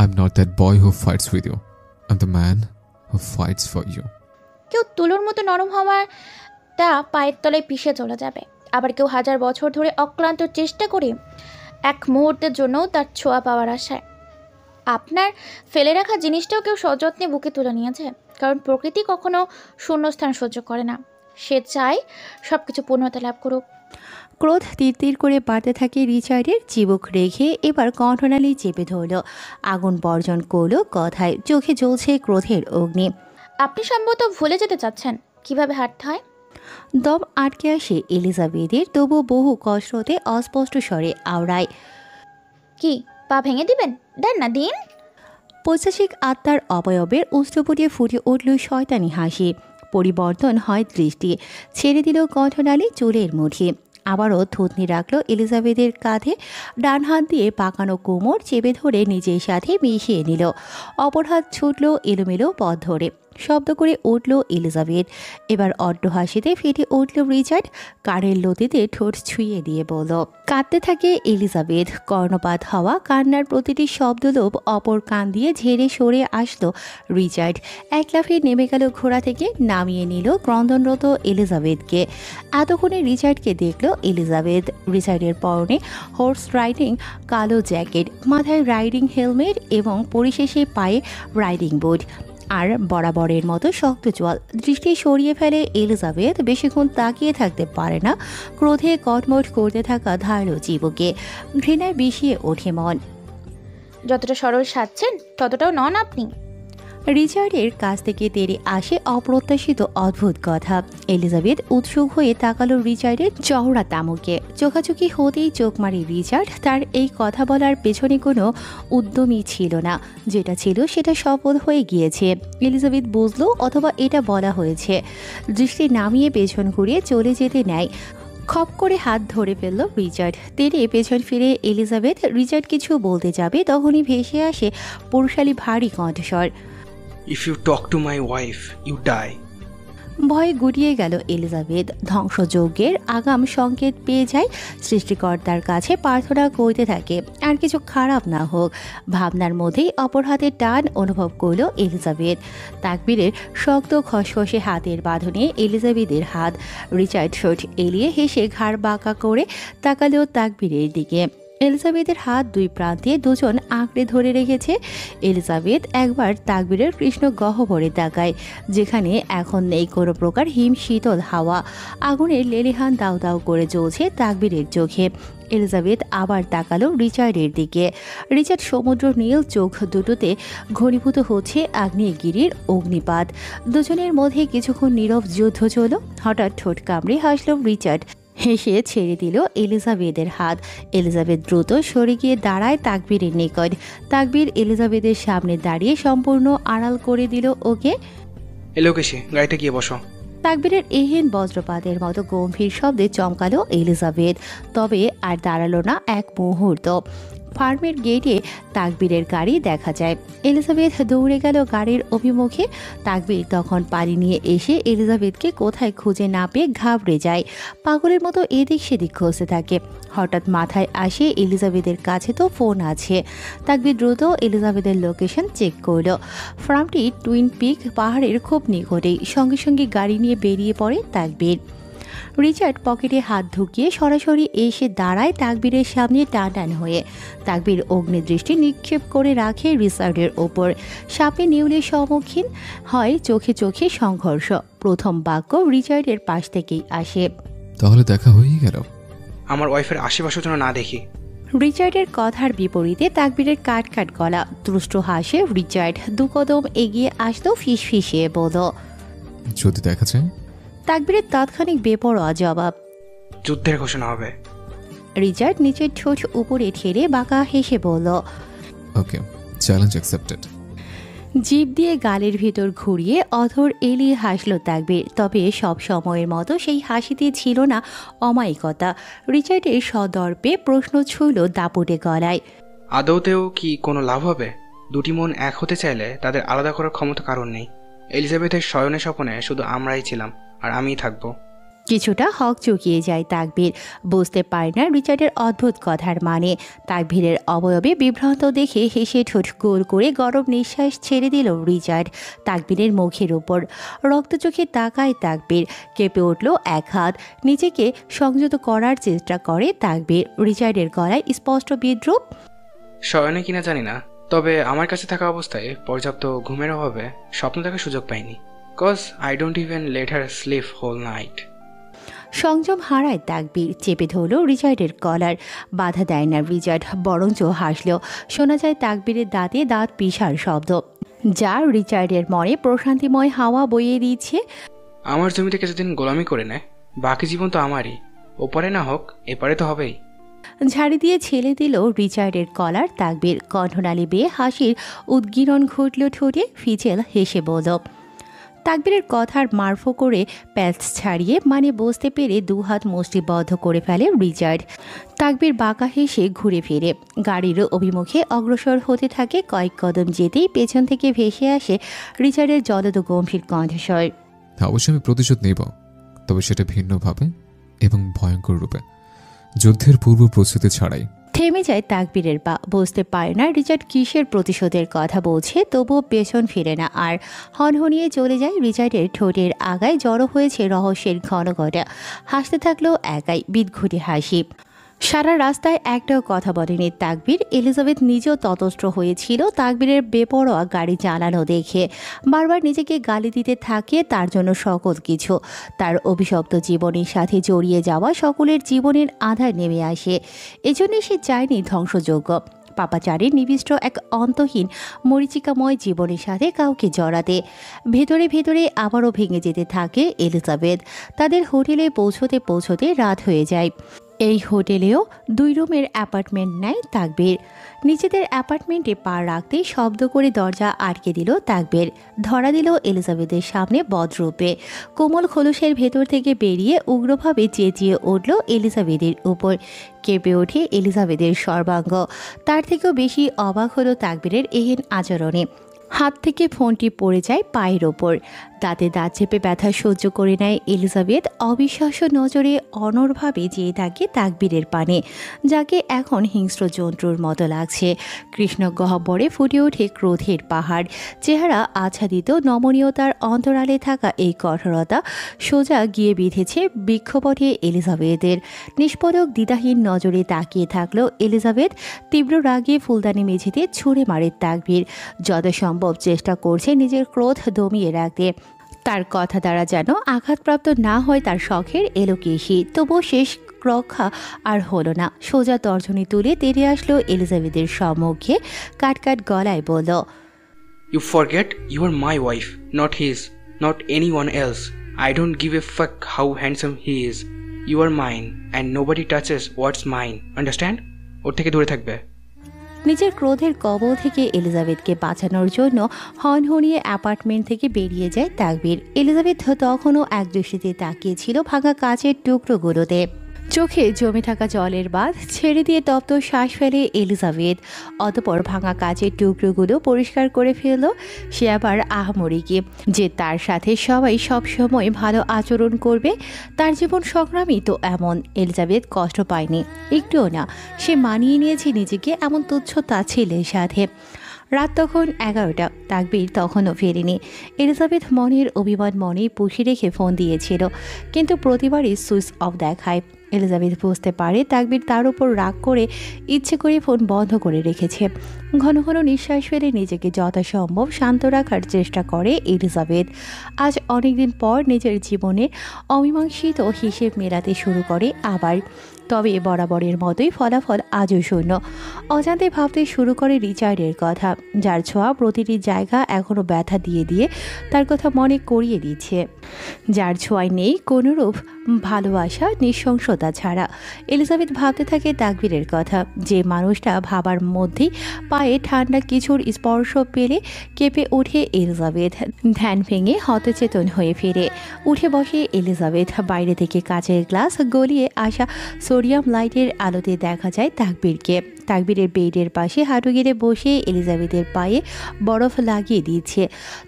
I'm not that boy who fights with you. I'm the man who fights for you. কেউ তুলোর মতো নরম হওয়াটা পায়ের তলায় পিষে চলে যাবে, আবার কেউ 1000 বছর ধরে অক্লান্ত চেষ্টা করে এক মুহূর্তের জন্যও তার ছোঁয়া পাওয়ার আশায়। আপনার ফেলে রাখা জিনিসটাও কেউ সযত্নে বুকে তুলে নিয়েছে, কারণ প্রকৃতি কখনো শূন্যস্থান সহ্য করে না, সে চায় সব কিছু পূর্ণতা লাভ করুক। ক্রোধ তীর করে বাড়তে থাকে রিচার্ডের। চিবুক রেখে এবার কণ্ঠনালী চেপে ধরল, আগুন বর্জন করল কথায়, চোখে জ্বলছে ক্রোধের অগ্নি। আপনি সম্ভবত ভুলে যেতে চাচ্ছেন কিভাবে হাঁটতে হয়। দম আটকে আসে এলিজাবেথের, তবু বহু কষ্টতে অস্পষ্ট স্বরে আওড়ায়, কি পা ভেঙে দিবেন? দেন না, দিন। পৈশাচিক আত্মার অবয়বের উষ্ঠপুটে ফুটে উঠল শয়তানি হাসি। পরিবর্তন হয় দৃষ্টি, ছেড়ে দিল কণ্ঠনালী চুলের মুঠি। আবারও থুতনি রাখল এলিজাবেথের কাঁধে, ডান হাত দিয়ে পাকানো কোমর চেপে ধরে নিজের সাথে মিশিয়ে নিল। অপর হাত ছুটল এলোমেলো পথ ধরে। শব্দ করে উঠল এলিজাবেথ। এবার অড্ড হাসিতে ফেটে উঠল রিচার্ড, কানের লতিতে ঠোঁট ছুঁয়ে দিয়ে বলল। কাঁদতে থাকে এলিজাবেথ। কর্ণপাত হওয়া কান্নার প্রতিটি শব্দলোপ অপর কান দিয়ে ঝেড়ে সরে আসলো রিচার্ড। এক লাফে নেমে গেল ঘোড়া থেকে, নামিয়ে নিল ক্রন্দনরত এলিজাবেথকে। এতক্ষণে রিচার্ডকে দেখল এলিজাবেথ। রিচার্ডের পরনে হর্স রাইডিং কালো জ্যাকেট, মাথায় রাইডিং হেলমেট এবং পরিশেষে পায়ে রাইডিং বুট, আর বরাবরের মতো শক্ত চোয়াল। দৃষ্টি সরিয়ে ফেলে এলিজাবেথ, বেশিক্ষণ তাকিয়ে থাকতে পারে না। ক্রোধে কটমট করতে থাকা ধারালো চিবুকে ঘৃণায় বিষিয়ে ওঠে মন। যতটা সরল সাজছেন ততটাও নন আপনি। রিচার্ডের কাছ থেকে তেড়ে আসে অপ্রত্যাশিত অদ্ভুত কথা। এলিজাবেথ উৎসুক হয়ে তাকালো রিচার্ডের চওড়া তামুকে। চোখাচোখি হতেই চোখ মারে রিচার্ড। তার এই কথা বলার পেছনে কোনো উদ্যমই ছিল না, যেটা ছিল সেটা শপথ হয়ে গিয়েছে। এলিজাবেথ বুঝলো, অথবা এটা বলা হয়েছে। দৃষ্টি নামিয়ে পেছন ঘুরিয়ে চলে যেতে নেয়। খপ করে হাত ধরে ফেলল রিচার্ড। তেড়ে পেছন ফিরে এলিজাবেথ রিচার্ড কিছু বলতে যাবে, তখনই ভেসে আসে পুরুষালী ভারী কণ্ঠস্বর, If you talk to my wife, you die. ভয়ে গুটিয়ে গেল এলিজাবেথ। ধ্বংসযজ্ঞের আগাম সংকেত পেয়ে যায়। সৃষ্টিকর্তার কাছে প্রার্থনা করতে থাকে আর কিছু খারাপ না হোক। ভাবনার মধ্যেই অপর হাতের টান অনুভব করল এলিজাবেথ। তাকবীরের শক্ত খসখসে হাতের বাঁধনে এলিজাবেথের হাত। রিচার্ড ঠোঁট এলিয়ে হেসে ঘাড় বাঁকা করে তাকালো তাকবীরের দিকে। এলিজাবেথের হাত দুই প্রান্তে দুজন আঁকড়ে ধরে রেখেছে। এলিজাবেথ একবার তাকবীরের কৃষ্ণ গহ্বরে তাকায়, যেখানে এখন নেই কোনো প্রকার হিম শীতল হাওয়া। আগুনের লেলিহান দাউ দাউ করে জ্বলছে তাকবীরের চোখে। এলিজাবেথ আবার তাকালো রিচার্ডের দিকে। রিচার্ড সমুদ্র নীল চোখ দুটোতে ঘনীভূত হচ্ছে আগ্নেয়গিরির অগ্নিপাত। দুজনের মধ্যে কিছুক্ষণ নীরব যুদ্ধ চলল। হঠাৎ ঠোঁট কামড়ে হাসল রিচার্ড, হেসে ছেড়ে দিল এলিজাবেথের হাত। এলিজাবেথ দ্রুত সরে গিয়ে দাঁড়ায় তাকবীরের নিকট। তাকবীর এলিজাবেথের সামনে দাঁড়িয়ে সম্পূর্ণ আড়াল করে দিল ওকে। এলো কেসে, গাড়িতে গিয়ে বসো। তাকবীরের এহেন বজ্রপাতের মতো গম্ভীর শব্দে চমকালো এলিজাবেথ, তবে আর দাঁড়ালো না এক মুহূর্ত। ফার্মের গেটে তাকবীরের গাড়ি দেখা যায়। এলিজাবেথ দৌড়ে গেল গাড়ির অভিমুখে। তাকবীর তখন পানি নিয়ে এসে এলিজাবেথকে কোথায় খুঁজে না পেয়ে ঘাবড়ে যায়। পাগলের মতো এদিক সেদিক খুঁজতে থাকে। হঠাৎ মাথায় আসে এলিজাবেথের কাছে তো ফোন আছে। তাকবীর দ্রুত এলিজাবেথের লোকেশন চেক করল। ফার্মটি টুইন পিক পাহাড়ের খুব নিকটেই। সঙ্গে সঙ্গে গাড়ি নিয়ে বেরিয়ে পড়ে তাকবীর। রিচার্ড পকেটে হাত ঢুকিয়ে সরাসরি এসে দাঁড়ায় তাকবীরের সামনে টান হয়ে। তাকবীর অগ্নিদৃষ্টি নিক্ষেপ করে রাখে রিচার্ডের ওপর। সাপে নেউলের সম্মুখীন হয় চোখে চোখে সংঘর্ষ। প্রথম বাক্য রিচার্ডের পাশ থেকেই আসে, তাহলে দেখা হয়েই গেল। আমার ওয়াইফের আশেপাশে যেন না দেখি। রিচার্ডের কথার বিপরীতে তাকবীরের কাট কাট গলা। তুষ্ট হাসে রিচার্ড। দু কদম এগিয়ে আসলো, ফিস ফিসিয়ে বলল, যদি দেখা যায়? তাকবীরের তাৎক্ষণিক বেপরোয়া জবাব, যুদ্ধের ঘোষণা হবে। রিচার্ড নিচের ঠোঁট উপরে ঠেলে বাঁকা হেসে বলল, ওকে, চ্যালেঞ্জ অ্যাকসেপ্টেড। জিভ দিয়ে গালের ভিতর ঘুরিয়ে অধর এলিয়ে হাসল তাকবীর। তবে সব সময়ের মতো সেই হাসিতে ছিল না অমায়িকতা। রিচার্ডের সদর্পে প্রশ্ন ছুঁল দাপুটে গলায়, আদৌতেও কি কোনো লাভ হবে? দুটি মন এক হতে চাইলে তাদের আলাদা করার ক্ষমতা কারণ নেই। এলিজাবেথের শয়নে স্বপনে শুধু আমরাই ছিলাম, আর আমিই থাকবো। কিছুটা হক চুকিয়ে যায় তাকবীর, বুঝতে পারে না রিচার্ডের অদ্ভুত কথার মানে। তাকবীরের অবয়বে বিভ্রান্ত দেখে হেসে ঠোঁট গোল করে গরম নিঃশ্বাস ছেড়ে দিল রিচার্ড তাকবীরের মুখের উপর। রক্ত চোখে তাকায় তাকবীর, কেঁপে উঠল এক হাত, নিজেকে সংযত করার চেষ্টা করে তাকবীর। রিচার্ডের গলায় স্পষ্ট বিদ্রুপ। শয়নে কিনা জানি না, তবে আমার কাছে থাকা অবস্থায় পর্যাপ্ত ঘুমের অভাবে স্বপ্ন দেখার সুযোগ পাইনি। Cause I don't even let her sleep whole night. সংযম হারায় তাকবীর, চেপে ধরল রিচার্ডের কলার। বাধা দেয় না রিচার্ড, বরঞ্চ হাসল। শোনা যায় তাকবীরের দাঁতে দাঁত পিষার শব্দ, যা রিচার্ডের মনে প্রশান্তিময় হাওয়া বইয়ে দিচ্ছে। আমার জমিতে কিছুদিন গোলামি করে নেয়, বাকি জীবন তো আমারই। ওপারে না হোক এপারে তো হবেই। ঝাড়ি দিয়ে ছেলে দিল রিচার্ডের কলার তাকবীর। কণ্ঠনালী বেয়ে হাসির উদ্গীরণ ঘটল ঠোঁটে। ফিচেল হেসে বলল। তাকবীরের কথার মারফো করে প্যাচ ছাড়িয়ে মানে বুঝতে পেরে দুহাত মুষ্টিবদ্ধ করে ফেলে রিচার্ড। তাকবীর বাঁকা হেসে ঘুরে ফিরে গাড়ির অভিমুখে অগ্রসর হতে থাকে। কয়েক কদম যেতেই পেছন থেকে ভেসে আসে রিচার্ডের জলদ গম্ভীর কণ্ঠস্বর। অবশ্যই আমি প্রতিশোধ নেব, তবে সেটা ভিন্নভাবে এবং ভয়ঙ্কর রূপে, যুদ্ধের পূর্ব প্রস্তুতি ছাড়াই। থেমে যায় তাকবীরের পা। বুঝতে পারে না রিচার্ড কিসের প্রতিশোধের কথা বলছে, তবুও পেছন ফিরে না আর হনহনিয়ে চলে যায়। রিচার্ডের ঠোঁটের আগায় জড়ো হয়েছে রহস্যের ঘন ঘটা। হাসতে থাকলো একাই, বিদঘুটে হাসি। সারা রাস্তায় একটাও কথা বলেনি তাকবীর। এলিজাবেথ নিজেও ততস্ত্র হয়েছিল তাকবীরের বেপরোয়া গাড়ি চালানো দেখে। বারবার নিজেকে গালি দিতে থাকে তার জন্য সকল কিছু। তার অভিশপ্ত জীবনের সাথে জড়িয়ে যাওয়া সকলের জীবনের আধার নেমে আসে। এজন্য সে চায়নি ধ্বংসযোগ্য পাপাচারের নিবিষ্ট এক অন্তহীন মরিচিকাময় জীবনের সাথে কাউকে জড়াতে। ভেতরে ভেতরে আবারও ভেঙে যেতে থাকে এলিজাবেথ। তাদের হোটেলে পৌঁছতে পৌঁছতে রাত হয়ে যায়। এই হোটেলেও 2 রুমের অ্যাপার্টমেন্ট নেয় তাকবীর। নিজেদের অ্যাপার্টমেন্টে পা রাখতে শব্দ করে দরজা আটকে দিল তাকবীর। ধরা দিল এলিজাবেথের সামনে বদরূপে। কোমল খোলসের ভেতর থেকে বেরিয়ে উগ্রভাবে চেঁচিয়ে উঠল এলিজাবেথের উপর। কেঁপে ওঠে এলিজাবেথের সর্বাঙ্গ। তার থেকেও বেশি অবাক হলো তাকবীরের এহেন আচরণে। হাত থেকে ফোনটি পড়ে যায় পায়ের ওপর। দাঁতে দাঁত চেপে ব্যথা সহ্য করে নেয় এলিজাবেথ। অবিশ্বাস্য নজরে অনড়ভাবে চেয়ে থাকে তাকবীরের পানে, যাকে এখন হিংস্র জন্তুর মতো লাগছে। কৃষ্ণ গহ্বরে ফুটে ওঠে ক্রোধের পাহাড়। চেহারা আচ্ছাদিত নমনীয়তার অন্তরালে থাকা এই কঠোরতা সোজা গিয়ে বিঁধেছে বৃক্ষপটে এলিজাবেথের। নিষ্পদক দ্বিধাহীন নজরে তাকিয়ে থাকলো এলিজাবেথ। তীব্র রাগে ফুলদানি মেঝেতে ছুঁড়ে মারে তাকবীর। যথাসম্ভব চেষ্টা করছে নিজের ক্রোধ দমিয়ে রাখতে। তার কথা দ্বারা যেন আঘাতপ্রাপ্ত না হয় তার শখের এলোকেশি। তবুও শেষ রক্ষা আর হলো না। সোজা তর্জনী তুলে তেড়ে আসলো এলিজাবেথের সম্মুখে। কাটকাট গলায় বলল, You forget you are my wife, not his, not anyone else. I don't give a fuck how handsome he is. You are mine and nobody touches what's mine. Understand? ওর থেকে দূরে থাকবে। নিজের ক্রোধের কবল থেকে এলিজাবেথকে বাঁচানোর জন্য হনহনিয়ে অ্যাপার্টমেন্ট থেকে বেরিয়ে যায় তাকবীর। এলিজাবেথ তখনও একদৃষ্টিতে তাকিয়েছিল ভাঙা কাচের টুকরোগুলোতে। চোখে জমে থাকা জলের বাঁধ ছেড়ে দিয়ে তপ্ত শ্বাস ফেলে এলিজাবেথ। অতপর ভাঙা কাচের টুকরোগুলো পরিষ্কার করে ফেলল। সে আবার আহামরি কি যে তার সাথে সবাই সবসময় ভালো আচরণ করবে। তার জীবন সংগ্রামী তো এমন। এলিজাবেথ কষ্ট পায়নি একটুও না। সে মানিয়ে নিয়েছে নিজেকে এমন তুচ্ছ তাচ্ছিল্যের সাথে। রাত তখন 11টা। তাকবীর তখনও ফেরেনি। এলিজাবেথ মনের অভিমান মনেই পুষে রেখে ফোন দিয়েছিল, কিন্তু প্রতিবারই সুইচ অফ দেখায়। এলিজাবেথ বুঝতে পারে তাকবীর তার উপর রাগ করে ইচ্ছে করে ফোন বন্ধ করে রেখেছে। ঘন ঘন নিঃশ্বাস ফেলে নিজেকে যথাসম্ভব শান্ত রাখার চেষ্টা করে এলিজাবেথ। আজ অনেকদিন পর নিজের জীবনের অমীমাংসিত হিসেব মেলাতে শুরু করে আবার। তবে বরাবরের মতোই ফলাফল আজও শূন্য। অজান্তে ভাবতে শুরু করে রিচার্ডের কথা, যার ছোঁয়া প্রতিটি জায়গা এখনও ব্যথা দিয়ে দিয়ে তার কথা মনে করিয়ে দিচ্ছে। যার ছোঁয়ায় নেই কোনোরূপ ভালোবাসা, নৃশংসতা ছাড়া। এলিজাবেথ ভাবতে থাকে তাকবীরের কথা, যে মানুষটা ভাবার মধ্যেই পায়ে ঠান্ডা কিছুর স্পর্শ পেলে কেঁপে ওঠে এলিজাবেথ। ধ্যান ভেঙে হতচেতন হয়ে ফিরে উঠে বসে এলিজাবেথ। বাইরে থেকে কাচের গ্লাস গলিয়ে আসা সোডিয়াম লাইটের আলোতে দেখা যায় তাকবীরকে। তাকবীরের বেডের পাশে হাঁটু গেড়ে বসে এলিজাবেথের পায়ে বরফ লাগিয়ে দিচ্ছে।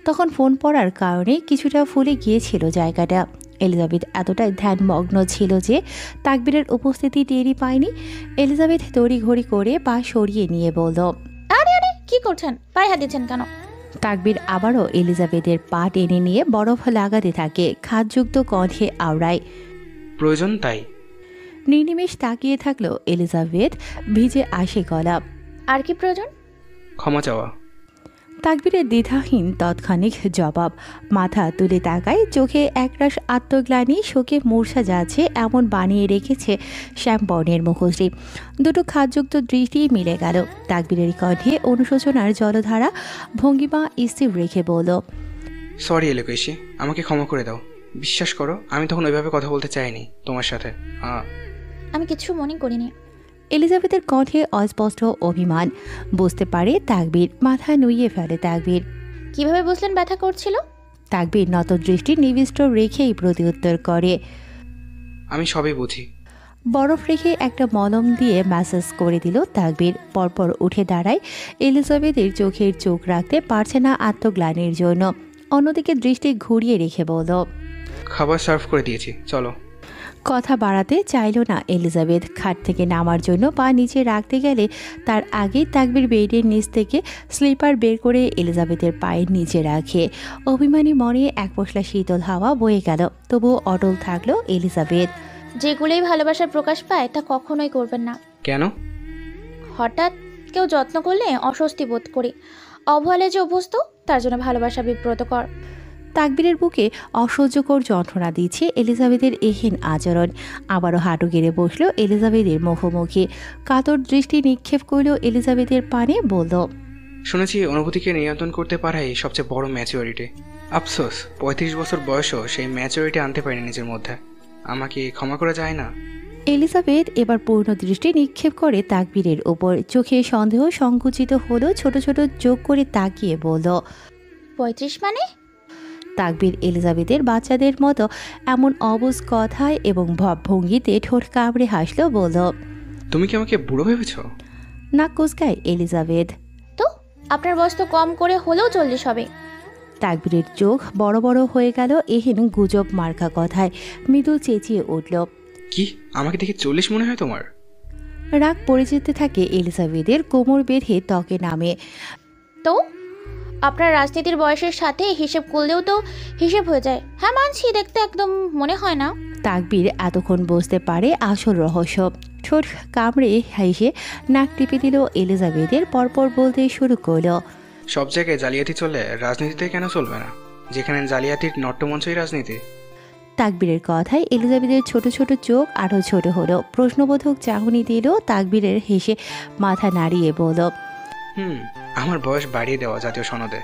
তখন ফোন পড়ার কারণে কিছুটা ফুলে গিয়েছিল জায়গাটা। এলিজাবেথ এতটাই ধ্যানমগ্ন ছিল যে তাকবীরের উপস্থিতি টেরই পায়নি। এলিজাবেথ তড়িঘড়ি করে পা সরিয়ে নিয়ে বলল, আরে আরে কি করছেন, পায়ে হাত দিচ্ছেন কেন? তাকবীর আবারও এলিজাবেথের পা টেনে নিয়ে বরফ লাগাতে থাকে, খাদযুক্ত কণ্ঠে আওড়ায়, প্রয়োজন তাই। নির্নিমেষ তাকিয়ে থাকলো এলিজাবেথ, ভিজে আসে গলা। আর কি প্রয়োজন? ক্ষমা চাওয়া। তাকবীরের দ্বিধাহীন তৎক্ষণিক জবাব। মাথা তুলে তাকায়, চোখে একরাশ আত্মগ্লানি, শোকে মূর্ছা যাচ্ছে এমন বানিয়ে রেখেছে শ্যামবর্ণের মুখশ্রী। দুটো খাদযুক্ত দৃষ্টি মিলে গেল। তাকবীরের কণ্ঠে অনুশোচনার জলধারা, ভঙ্গিমা স্থির রেখে বলল, সরি এলোকেশি, আমাকে ক্ষমা করে দাও। বিশ্বাস করো, আমি তখন ওইভাবে কথা বলতে চাইনি তোমার সাথে। আমি কিছু মনে করিনি। এলিজাবেথের কণ্ঠে অস্পষ্ট অভিমান। বুঝতে পারে তাকবীর, মাথা নুইয়ে ফেলে তাকবীর। কিভাবে বুঝলেন ব্যথা করছিল? তাকবীর নত দৃষ্টি নিবিষ্ট রেখেই প্রতিউত্তর করে, আমি সবই বুঝি। বরফ রেখে একটা মলম দিয়ে ম্যাসাজ করে দিল তাকবীর। পরপর উঠে দাঁড়ায়। এলিজাবেথের চোখের চোখ রাখতে পারছে না আত্মগ্লানির জন্য। অন্যদিকে দৃষ্টি ঘুরিয়ে রেখে বলল, খাবার সার্ভ করে দিয়েছি, চলো। কথা বাড়াতে চাইল না এলিজাবেথ। খাট থেকে নামার জন্য পা নিচে রাখতে গেলে তার আগেই তাকবীর বেডের নিচ থেকে স্লিপার বের করে এলিজাবেথের পায়ের নিচে রাখে। অভিমানী মনে এক পশলা শীতল হাওয়া বয়ে গেল, তবুও অটল থাকলো এলিজাবেথ। যেগুলোই ভালোবাসার প্রকাশ পায় তা কখনোই করবেন না। কেন? হঠাৎ কেউ যত্ন করলে অস্বস্তি বোধ করি। অবহেলে যে অভ্যস্ত, তার জন্য ভালোবাসা বিব্রতকর। তাকবীরের বুকে অসহ্যকর যন্ত্রণা দিচ্ছে এলিজাবেথের এহেন আচরণ। আবারও হাঁটু গেড়ে বসলো এলিজাবেথের মুখোমুখি। কাতর দৃষ্টি নিক্ষেপ করল এলিজাবেথের পানে, বলল, শুনেছি অনুভূতিকে নিয়ন্ত্রণ করতে পারাই সবচেয়ে বড় ম্যাচিউরিটি। আফসোস 35 বছর বয়সও সেই ম্যাচিউরিটি আনতে পারিনি নিজের মধ্যে। আমাকে ক্ষমা করা যায় না? এলিজাবেথ এবার পূর্ণ দৃষ্টি নিক্ষেপ করে তাকবীরের উপর। চোখে সন্দেহ সংকুচিত হলো, ছোট ছোট চোখ করে তাকিয়ে বলল, 35 মানে? তাকবীর এলিজাবেথের বাচ্চাদের মতো এমন অবুঝ কথায় এবং ভাবভঙ্গিতে ঠোঁট কামড়ে হাসলো, বলল, তুমি কি আমাকে বুড়ো ভেবেছ? নাক কুঁচকায় এলিজাবেথ। তো আপনার বয়স তো কম করে হলেও 40 হবে। তাকবীরের চোখ বড় বড় হয়ে গেল এহেন গুজব মার্কা কথায়। মৃদু চেঁচিয়ে উঠল, কি আমাকে দেখে 40 মনে হয় তোমার? রাগ পড়ে যেতে থাকে এলিজাবেথের, কোমর বেঁধে ত্বকে নামে। তো আপনার রাজনীতির বয়সের সাথে হিসেব করলেও তো হিসেব হয়ে যায়। হ্যাঁ মানছি, দেখতে একদম মনে হয় না। তাকবীর এতক্ষণ বুঝতে পারে আসল রহস্য। ঠোঁট কামড়ে হেসে নাক টিপে দিল এলিজাবেথের। পরপর বলতে শুরু করলো, সব জায়গায় জালিয়াতি চললে রাজনীতিতে কেন চলবে না? যেখানে জালিয়াতির নট্যমঞ্চই রাজনীতি। তাকবীরের কথায় এলিজাবেথের ছোট ছোট চোখ আরও ছোট হলো। প্রশ্নবোধক চাহনি দিল। তাকবীরের হেসে মাথা নাড়িয়ে বলল, আমার বয়স বাড়িয়ে দেওয়া জাতীয় সনদে।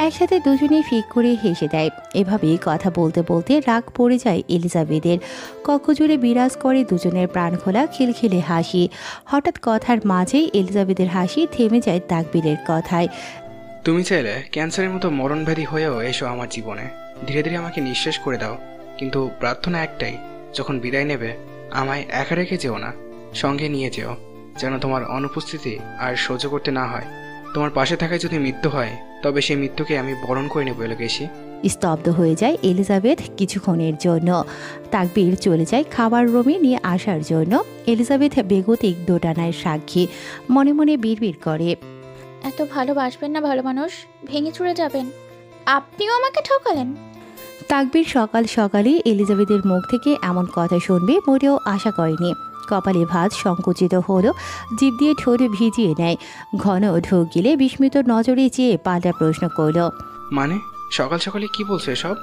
একসাথে দুজনেই ফিক করে হেসে দেয়। এভাবেই কথা বলতে বলতে রাগ পড়ে যায় এলিজাবেথের। কক্ষ জুড়ে বিরাজ করে দুজনের প্রাণখোলা খিলখিলে হাসি। হঠাৎ কথার মাঝেই এলিজাবেথের হাসি থেমে যায় তাকবীরের কথায়। তুমি চাইলে ক্যান্সারের মতো মরণব্যাধি হয়েও এসো আমার জীবনে। ধীরে ধীরে আমাকে নিঃশেষ করে দাও, কিন্তু প্রার্থনা একটাই, যখন বিদায় নেবে আমায় একা রেখে যেও না, সঙ্গে নিয়ে যেও, যেন তোমার অনুপস্থিতি আর সহ্য করতে না হয়। তোমার পাশে থাকায় যদি মৃত্যু হয়, তবে সেই মৃত্যুকে আমি বরণ করে নেবো এলোকেশি। স্তব্ধ হয়ে যায় এলিজাবেথ কিছুক্ষণের জন্য। তাকবীর চলে যায় খাবার রুমে নিয়ে আসার জন্য। এলিজাবেথ বেগতিক দোটানায় সাক্ষী। মনে মনে বিড়বিড় করে, এত ভালোবাসবেন না ভালো মানুষ, ভেঙে চুরে যাবেন। আপনিও আমাকে ঠকালেন। তাকবীর সকাল সকালে এলিজাবেথের মুখ থেকে এমন কথা শুনবে মোটেও আশা করেনি। কপালে ভাঁজ সংকুচিত হলো, জিভ দিয়ে ঠোঁট ভিজিয়ে নেয়। ঘন ঢোক গিলে বিস্মিত নজরে চেয়ে পাল্টা প্রশ্ন করল, মানে সকাল সকালে কি বলছো এসব?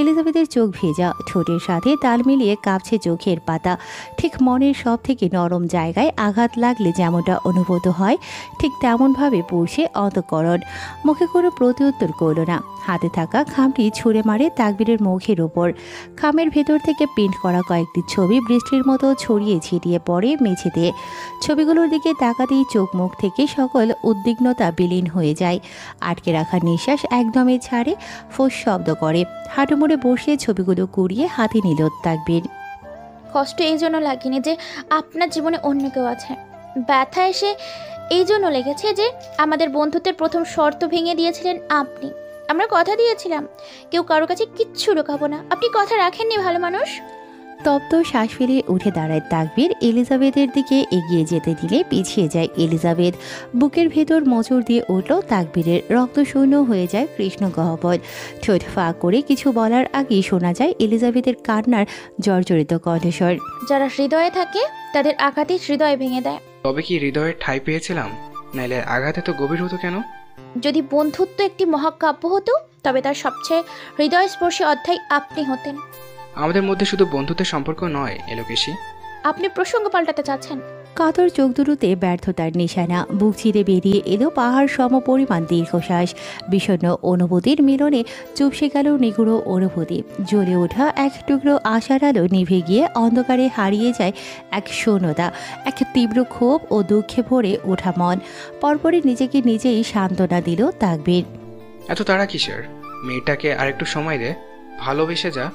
এলিজাবেথের চোখ ভেজা, ঠোঁটের সাথে তাল মিলিয়ে কাঁপছে চোখের পাতা। ঠিক মনের সব থেকে নরম জায়গায় আঘাত লাগলে যেমনটা অনুভূত হয়, ঠিক তেমনভাবে পড়ছে অন্তঃকরণ। মুখে কোনো প্রতিউত্তর করল না। হাতে থাকা খামটি ছুঁড়ে মারে তাকবীরের মুখের ওপর। খামের ভেতর থেকে প্রিন্ট করা কয়েকটি ছবি বৃষ্টির মতো ছড়িয়ে ছিটিয়ে পড়ে মেঝেতে। ছবিগুলোর দিকে তাকাতেই চোখ মুখ থেকে সকল উদ্বিগ্নতা বিলীন হয়ে যায়। আটকে রাখা নিঃশ্বাস একদমই ছাড়ে, ফোঁস শব্দ করে। হাঁটু মুড়ে বসে ছবিগুলো কুড়িয়ে হাতে নিল তাকবীর। কষ্ট এই জন্য লাগেনি যে আপনার জীবনে অন্য কেউ আছে। ব্যথা এসে এই জন্য লেগেছে যে আমাদের বন্ধুত্বের প্রথম শর্ত ভেঙে দিয়েছিলেন আপনি। আমরা কথা দিয়েছিলাম কেউ কারো কাছে কিচ্ছু লুকাবো না। আপনি কথা রাখেননি ভালো মানুষ। তপ্ত শ্বাস ফেলে উঠে দাঁড়ায় তাকবীর। এলিজাবেথের দিকে এগিয়ে যেতে দিলে পিছিয়ে যায় এলিজাবেথ। বুকের ভেতর মোচড় দিয়ে উঠল তাকবীরের। রক্তশূন্য হয়ে যায় কৃষ্ণ গহ্বর। ঠোঁট ফাঁক করে কিছু বলার আগেই শোনা যায় এলিজাবেথের কান্নার জর্জরিত কণ্ঠস্বর। যারা হৃদয়ে থাকে তাদের আঘাতে হৃদয় ভেঙে দেয়। তবে কি হৃদয়ের ঠাঁই পেয়েছিলাম? নাইলে আঘাতে তো গভীর হতো কেন? যদি বন্ধুত্ব একটি মহাকাব্য হতো তবে তার সবচেয়ে হৃদয়স্পর্শী অধ্যায় আপনি হতেন। আমাদের মধ্যে শুধু বন্ধুত্বের সম্পর্ক নয় এলোকেশী। আপনি প্রসঙ্গ পাল্টাতে চাচ্ছেন। কাতর চোখ দুটোতে ব্যর্থতার নিশানা। বুক চিরে বেরিয়ে এলো পাহাড় সম পরিমাণ দীর্ঘশ্বাস। বিষণ্ণ অনুভূতির মিলনে চুপসে গেল নিগুড়ো অনুভূতি। জ্বলে ওঠা এক টুকরো আশার আলো নিভে গিয়ে অন্ধকারে হারিয়ে যায় এক শূন্যতা, এক তীব্র ক্ষোভ ও দুঃখে ভরে ওঠা মন। পরপরই নিজেকে নিজেই সান্ত্বনা দিল তাকবীর। এত তাড়া কিসের? মেয়েটাকে আরেকটু সময় দে, ভালোবেসে যা।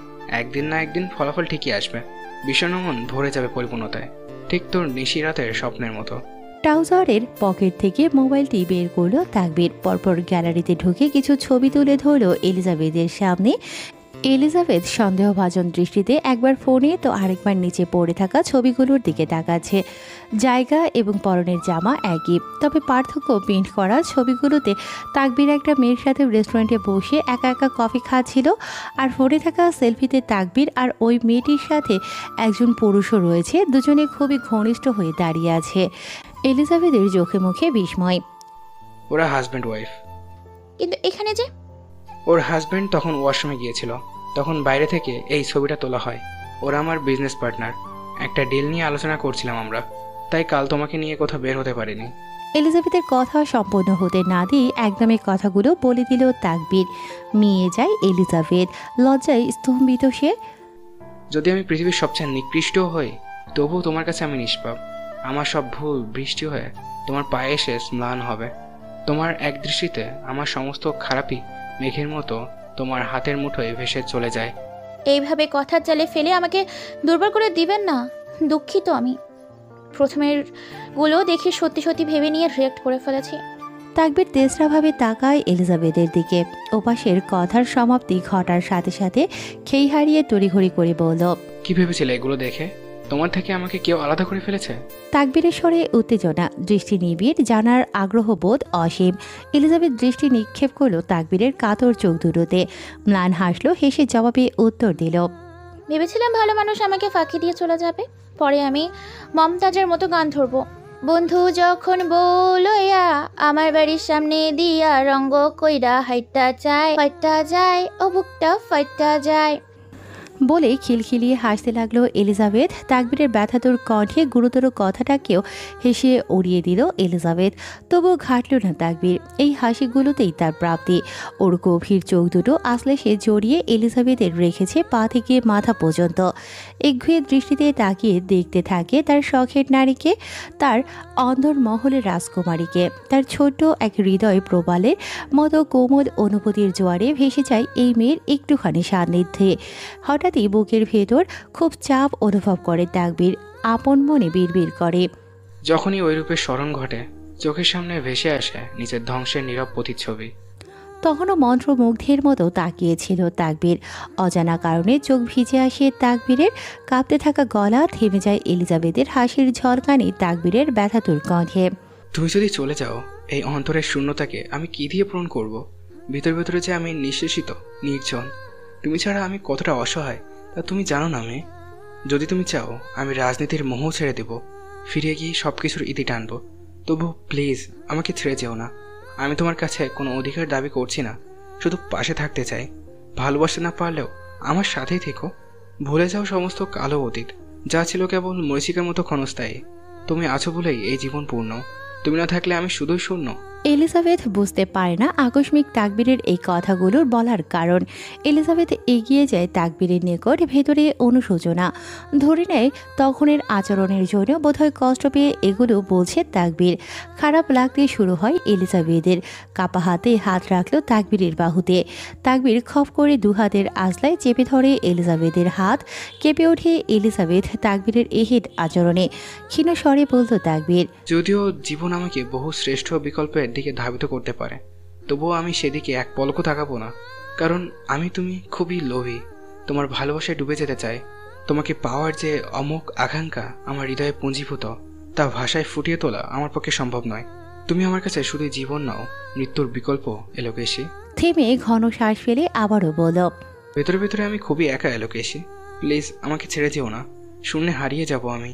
একদিন না একদিন ফলাফল ঠিকই আসবে। বিষণ্ণ মন ভরে যাবে পরিপূর্ণতায়, ঠিক তোর নিশি রাতের স্বপ্নের মতো। ট্রাউজারের পকেট থেকে মোবাইলটি বের করলো তাকবীর। পরপর গ্যালারিতে ঢুকে কিছু ছবি তুলে ধরলো এলিজাবেথের সামনে। এলিজাবেথ সন্দেহভাজন দৃষ্টিতে একবার ফোনে তো আরেকবার নিচে পড়ে থাকা ছবিগুলোর দিকে তাকাচ্ছে। জায়গা এবং পরনের জামা একই, তবে পার্থক্য প্রিন্ট করা ছবিগুলোতে তাকবীর একটা মেয়ের সাথে রেস্টুরেন্টে বসে একা একা কফি খাচ্ছিল, আর ফোনে থাকা সেলফিতে তাকবীর আর ওই মেয়েটির সাথে একজন পুরুষও রয়েছে। দুজনে খুবই ঘনিষ্ঠ হয়ে দাঁড়িয়ে আছে। এলিজাবেথের চোখে মুখে বিস্ময়। ওরা হাজব্যান্ড ওয়াইফ। কিন্তু এখানে যে ওর হাজব্যান্ড তখন ওয়াশরুমে গিয়েছিল, তখন বাইরে থেকে এই ছবিটা তোলা হয়। ওরা আমার বিজনেস পার্টনার। একটা ডিল নিয়ে আলোচনা করছিলাম আমরা, তাই কাল তোমাকে নিয়ে কোথাও বের হতে পারিনি। এলিজাবেথের কথা সম্পূর্ণ হতে না দিয়ে একদমে কথাগুলো বলে দিল তাকবীর। মিয়ে যায় এলিজাবেথ, লজ্জায় স্তম্ভিত সে। যদি আমি পৃথিবীর সবচেয়ে নিকৃষ্ট হই, তবুও তোমার কাছে আমি নিষ্পাপ। আমার সব ভুল বৃষ্টি হয়ে তোমার পায়ে এসে ম্লান হবে। তোমার এক দৃষ্টিতে আমার সমস্ত খারাপই মেঘের মতো তোমার হাতের মুঠোয় ভেসে চলে যায়। এইভাবে কথার জালে ফেলে আমাকে দুর্বল করে দিবেন না। দুঃখিত, আমি প্রথমের গুলো দেখে সত্যি সত্যি ভেবে নিয়ে রিয়েক্ট করে ফেলেছি। তাকবীর তেসরাভাবে তাকায় এলিজাবেথের দিকে। ওপাশের কথার সমাপ্তি ঘটার সাথে সাথে খেই হারিয়ে তড়িঘড়ি করে বলল, কি ভেবেছিলে এগুলো দেখে? তোমার থেকে আমাকে কেউ আলাদা করে ফেলেছে? তাকবীরের স্বরে উত্তেজনা, দৃষ্টি নিবিড়, জানার আগ্রহবোধ অসীম। এলিজাবেথ দৃষ্টি নিক্ষেপ করলো তাকবীরের কাতর চোখ দুটোতে। ম্লান হাসলো, হেসে জবাবে উত্তর দিল, ভেবেছিলাম ভালো মানুষ আমাকে ফাঁকি দিয়ে চলে যাবে, পরে আমি মমতাজের মতো গান ধরবো। বন্ধু যখন বলয়া আমার বাড়ির সামনে দিয়া রঙ্গ কইরা হাইটা যায় ও বুকটা ফাইটা যায় বলে খিলখিলিয়ে হাসতে লাগলো এলিজাবেথ। তাকবীরের ব্যথাতুর কণ্ঠে গুরুতর কথাটাকেও হেসে উড়িয়ে দিল এলিজাবেথ। তবুও ঘাটল না তাকবীর। এই হাসিগুলোতেই তার প্রাপ্তি। ওর গভীর চোখ দুটো আসলে সে জড়িয়ে এলিজাবেথের রেখেছে পা থেকে মাথা পর্যন্ত। একঘুয়ে দৃষ্টিতে তাকিয়ে দেখতে থাকে তার শখের নারীকে, তার অন্দর মহলের রাজকুমারীকে। তার ছোট্ট এক হৃদয় প্রবালের মতো কোমল অনুভূতির জোয়ারে ভেসে যায় এই মেয়ের একটুখানি সান্নিধ্যে। হঠাৎই বুকের ভেতর খুব চাপ অনুভব করে তাকবীর। আপন মনে বিড়বিড় করে, যখনই ওই রূপের স্মরণ ঘটে, চোখের সামনে ভেসে আসে নিজের ধ্বংসের নীরব প্রতিচ্ছবি। তখনও মন্ত্রমুগ্ধের মতো তাকিয়েছিল তাকবীর। অজানা কারণে চোখ ভিজে আসে তাকবীরের। কাঁপতে থাকা গলা থেমে যায় এলিজাবেথের হাসির ঝলকানি তাকবীরের ব্যথাতুর কণ্ঠে। তুমি যদি চলে যাও, এই অন্তরের শূন্যতাকে আমি কি দিয়ে পূরণ করব? ভিতরে ভিতরে যে আমি নিঃশেষিত, নির্জন। তুমি ছাড়া আমি কতটা অসহায় তা তুমি জানো না মেয়ে। যদি তুমি চাও, আমি রাজনীতির মোহ ছেড়ে দেব, ফিরে গিয়ে সব কিছুর ইতি টানব। তবু প্লিজ আমাকে ছেড়ে যেও না। আমি তোমার কাছে কোনো অধিকার দাবি করছি না, শুধু পাশে থাকতে চাই। ভালোবাসতে না পারলেও আমার সাথেই থেকো। ভুলে যাও সমস্ত কালো অতীত, যা ছিল কেবল মরিচিকার মতো ক্ষণস্থায়ী। তুমি আছো বলেই এই জীবন পূর্ণ। তুমি না থাকলে আমি শুধুই শূন্য। এলিজাবেথ বুঝতে পারে না আকস্মিক তাকবীরের এই কথাগুলোর বলার কারণ। এলিজাবেথ এগিয়ে যায় তাকবীরের নিকট, ভেতরে অনুশোচনা ধরে নেয়। তখনের আচরণের জন্য বোধহয় কষ্ট পেয়ে এগুলো বলছে তাকবীর। খারাপ লাগতে শুরু হয় এলিজাবেথের। কাপা হাতে হাত রাখলো তাকবীরের বাহুতে। তাকবীর খপ করে দুহাতের আজলায় চেপে ধরে এলিজাবেথের হাত। কেঁপে ওঠে এলিজাবেথ তাকবীরের এহেড আচরণে। ক্ষীণ স্বরে বলল তাকবীর, যদিও জীবন আমাকে বহু শ্রেষ্ঠ বিকল্পের দিকে ধাবিত করতে পারে, তবুও আমি সেদিকে এক পলকও তাকাবো না, কারণ তুমি খুবই লোভী। তোমার ভালোবাসায় ডুবে যেতে চাই। তোমাকে পাওয়ার যে অমোঘ আকাঙ্ক্ষা আমার হৃদয়ে পুঞ্জীভূত, তা ভাষায় ফুটিয়ে তোলা আমার পক্ষে সম্ভব নয়। তুমি আমার কাছে শুধু জীবন নাও, মৃত্যুর বিকল্প এলোকেশী। থেমে ঘন শ্বাস ফেলে আবারও বলল, ভেতরে ভেতরে আমি খুবই একা এলোকেশী। প্লিজ আমাকে ছেড়ে যেও না, শূন্যে হারিয়ে যাব আমি।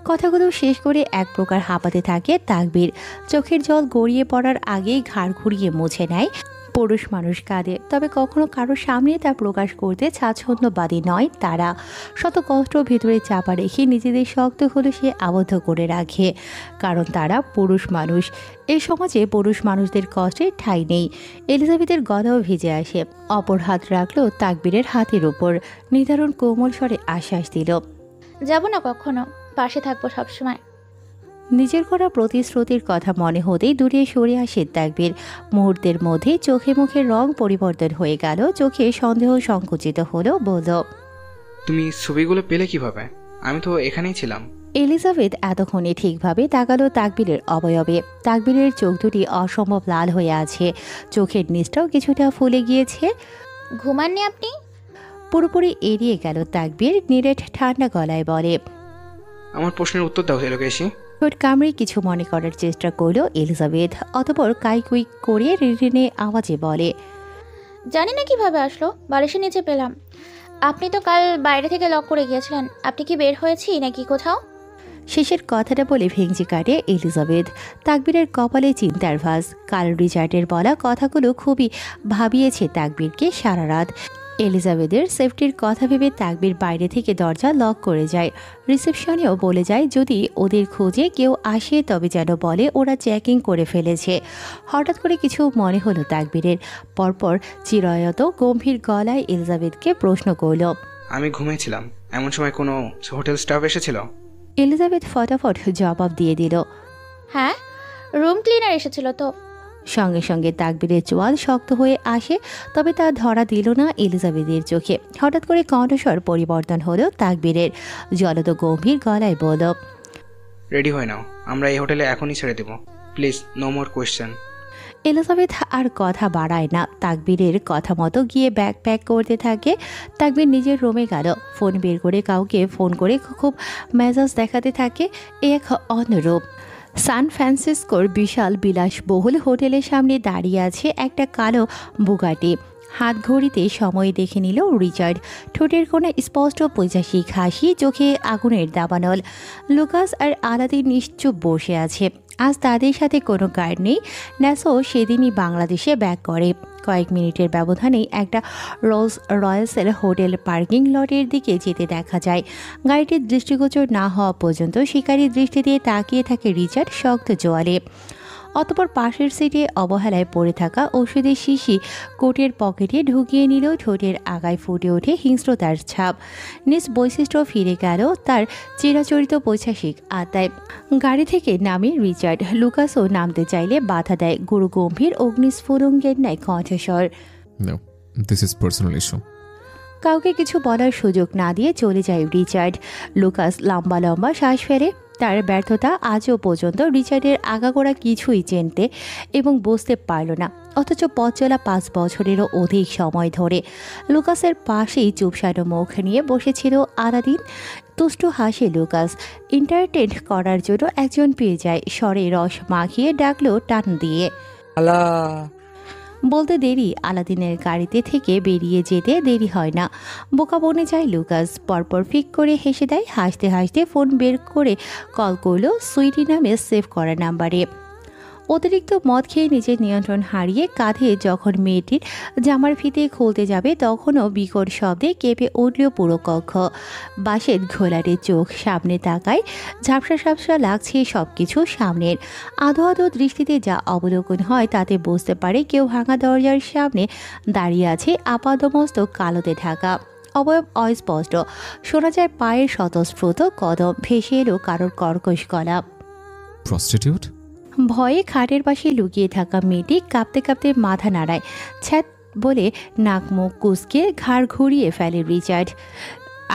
কথাগুলো শেষ করে এক প্রকার হাঁপাতে থাকে তাকবীর। চোখের জল গড়িয়ে পড়ার আগেই ঘাড় ঘুরিয়ে মুছে নেয়। পুরুষ মানুষ কাঁদে, তবে কখনো কারোর সামনে তা প্রকাশ করতে স্বাচ্ছন্দ্যবাদী নয় তারা। শত কষ্ট ভেতরে চাপা রেখে নিজেদের শক্ত সে আবদ্ধ করে রাখে, কারণ তারা পুরুষ মানুষ। এই সমাজে পুরুষ মানুষদের কষ্টের ঠাঁই নেই। এলিজাবেথের গলাও ভিজে আসে। অপর হাত রাখলো তাকবীরের হাতের উপর, নির্ধারণ কোমল স্বরে আশ্বাস দিল, যাব না কখনো, পাশে থাকবো সবসময়। নিজের করা প্রতিশ্রুতির কথা মনে হতেই দূরে সরে আসে তাকবীর। মুহূর্তের মধ্যে চোখে মুখের রং পরিবর্তন হয়ে গেল, চোখে সন্দেহ সংকুচিত হলো। বলল, তুমি ছবিগুলো পেলে কিভাবে? আমি তো এখানেই ছিলাম। এলিজাবেথ এতক্ষণে ঠিকভাবে তাকালো তাকবীরের অবয়বে। তাকবীরের চোখ দুটি অসম্ভব লাল হয়ে আছে, চোখের নিচটাও কিছুটা ফুলে গিয়েছে। ঘুমাননি আপনি? পুরোপুরি এড়িয়ে গেল তাকবীর, নিরেট ঠান্ডা গলায় বলে। আমার প্রশ্নের উত্তর দাও এলোকেশী। ঠোঁট কামড়ে কিছু মনে করার চেষ্টা করলো এলিজাবেথ, অতঃপর কাইকুইক করে রিনে আওয়াজে বলে, জানি না কিভাবে আসলো, বালিশের নিচে পেলাম। আপনি তো কাল বাইরে থেকে লক করে গিয়েছিলেন। আপনি কি বের হয়েছি নাকি কোথাও? শেষের কথাটা বলে ভেঙচি কাটে এলিজাবেথ। তাকবীরের কপালে চিন্তার ভাঁজ। কাল রিচার্ডের বলা কথাগুলো খুবই ভাবিয়েছে তাকবীরকে সারা রাত। এলিজাবেথের সেফটির কথা ভেবে তাকবীর বাইরে থেকে দরজা লক করে যায়। রিসেপশনেও বলে যায় যদি ওদের খোঁজে কেউ আসে তবে যেন বলে ওরা চেকিং করে ফেলেছে। হঠাৎ করে কিছু মনে হলো তাকবীরের। পরপর চিরায়ত গম্ভীর গলায় এলিজাবেথকে প্রশ্ন করল, আমি ঘুমিয়েছিলাম, এমন সময় কোনো হোটেল স্টাফ এসেছিল? এলিজাবেথ ফটাফট জবাব দিয়ে দিল, হ্যাঁ, রুম ক্লিনার এসেছিল তো। সঙ্গে সঙ্গে তাকবীরের চোয়াল শক্ত হয়ে আসে, তবে তা ধরা দিল না এলিজাবেথের চোখে। হঠাৎ করে কণ্ঠস্বর পরিবর্তন হলো তাকবীরের, জলদ গম্ভীর গলায় বলল, রেডি হয়ে নাও, আমরা এই হোটেলে এখনই ছেড়ে দেব। Please, no more question. Elizabeth আর কথা বাড়ায় না, তাকবীরের কথা মতো গিয়ে ব্যাগ প্যাক করতে থাকে। তাকবীর নিজের রুমে গেল, ফোন বের করে কাউকে ফোন করে খুব মেজাজ দেখাতে থাকে। এক অন্যরূপ সান ফ্রান্সিসকোর বিশাল বিলাসবহুল হোটেলের সামনে দাঁড়িয়ে আছে একটা কালো বুগাটি। হাত ঘড়িতে সময় দেখে নিল রিচার্ড। ঠোঁটের কোণে স্পষ্ট পৈশাসিক হাসি, চোখে আগুনের দাবানল। লুকাস আর আলাদিন নিশ্চুপ বসে আছে। আজ তাদের সাথে কোনো গার্ড নেই। ন্যাসো সেদিনই বাংলাদেশে ব্যাক করে। কয়েক মিনিটের ব্যবধানেই একটা রোলস রয়েলসের হোটেল পার্কিং লটের দিকে যেতে দেখা যায়। গাড়িটির দৃষ্টিগোচর না হওয়া পর্যন্ত শিকারী দৃষ্টি দিয়ে তাকিয়ে থাকে রিচার্ড শক্ত জোয়ালে। অতপর পাশের সিটে অবহেলায় পড়ে থাকা ওষুধের শিশি কোটের পকেটে ঢুকিয়ে নিল। ঠোঁটের আগায় ফুটে ওঠে হিংস্রতার ছাপ। নিজ বৈশিষ্ট্য ফিরে গেল তার চিরাচরিত পৈশাসিক আত্মায়। গাড়ি থেকে নামে রিচার্ড। লুকাসও নামতে চাইলে বাধা দেয় গুরু গম্ভীর অগ্নিস্ফুলিঙ্গের ন্যায় কণ্ঠস্বর, no, this is personal issue. কাউকে কিছু বলার সুযোগ না দিয়ে চলে যায় রিচার্ড। লুকাস লম্বা লম্বা শ্বাস ফেলে। তার ব্যর্থতা আজও পর্যন্ত রিচার্ডের আগাগোড়া কিছুই চিনতে এবং বুঝতে পারল না, অথচ পথ চলা 5 বছরেরও অধিক সময় ধরে। লুকাসের পাশেই চুপসানো মুখ নিয়ে বসেছিল আলাদিন। তুষ্ট হাসে লুকাস। এন্টারটেন করার জন্য একজন পেয়ে যায়। স্বরে রস মাখিয়ে ডাকলো টান দিয়ে, আলা। বলতে দেরি আলাদিনের গাড়িতে থেকে বেরিয়ে যেতে দেরি হয় না। বোকা বনে যায় লুকাস। পরপর ফিক করে হেসে দেয়। হাসতে হাসতে ফোন বের করে কল করলো সুইটি নামে সেভ করা নাম্বারে। অতিরিক্ত মদ খেয়ে নিজের নিয়ন্ত্রণ হারিয়ে কাঁধে যখন মেয়েটির জামার ফিতে খুলতে যাবে তখনও বিকট শব্দে কেঁপে উঠল পুরো কক্ষ। বাসের ঘোলাটে চোখ সামনে তাকায়। ঝাপসা ঝাপসা লাগছে সব কিছু সামনের। আধো আধো দৃষ্টিতে যা অবলোকন হয় তাতে বুঝতে পারে কেউ ভাঙা দরজার সামনে দাঁড়িয়ে আছে, আপাদমস্তক কালোতে ঢাকা। অবয়ব অস্পষ্ট, শোনা যায় পায়ের স্বতঃস্ফূর্ত কদম। ভেসে এলো কারোর কর্কশ গলা। প্রস্টিটিউট? ভয়ে খাটের পাশে লুকিয়ে থাকা মেয়েটি কাঁপতে কাঁপতে মাথা নাড়ায়। ছ্যাত বলে নাক মুখ কুঁচকে ঘাড় ঘুরিয়ে ফেলে রিচার্ড।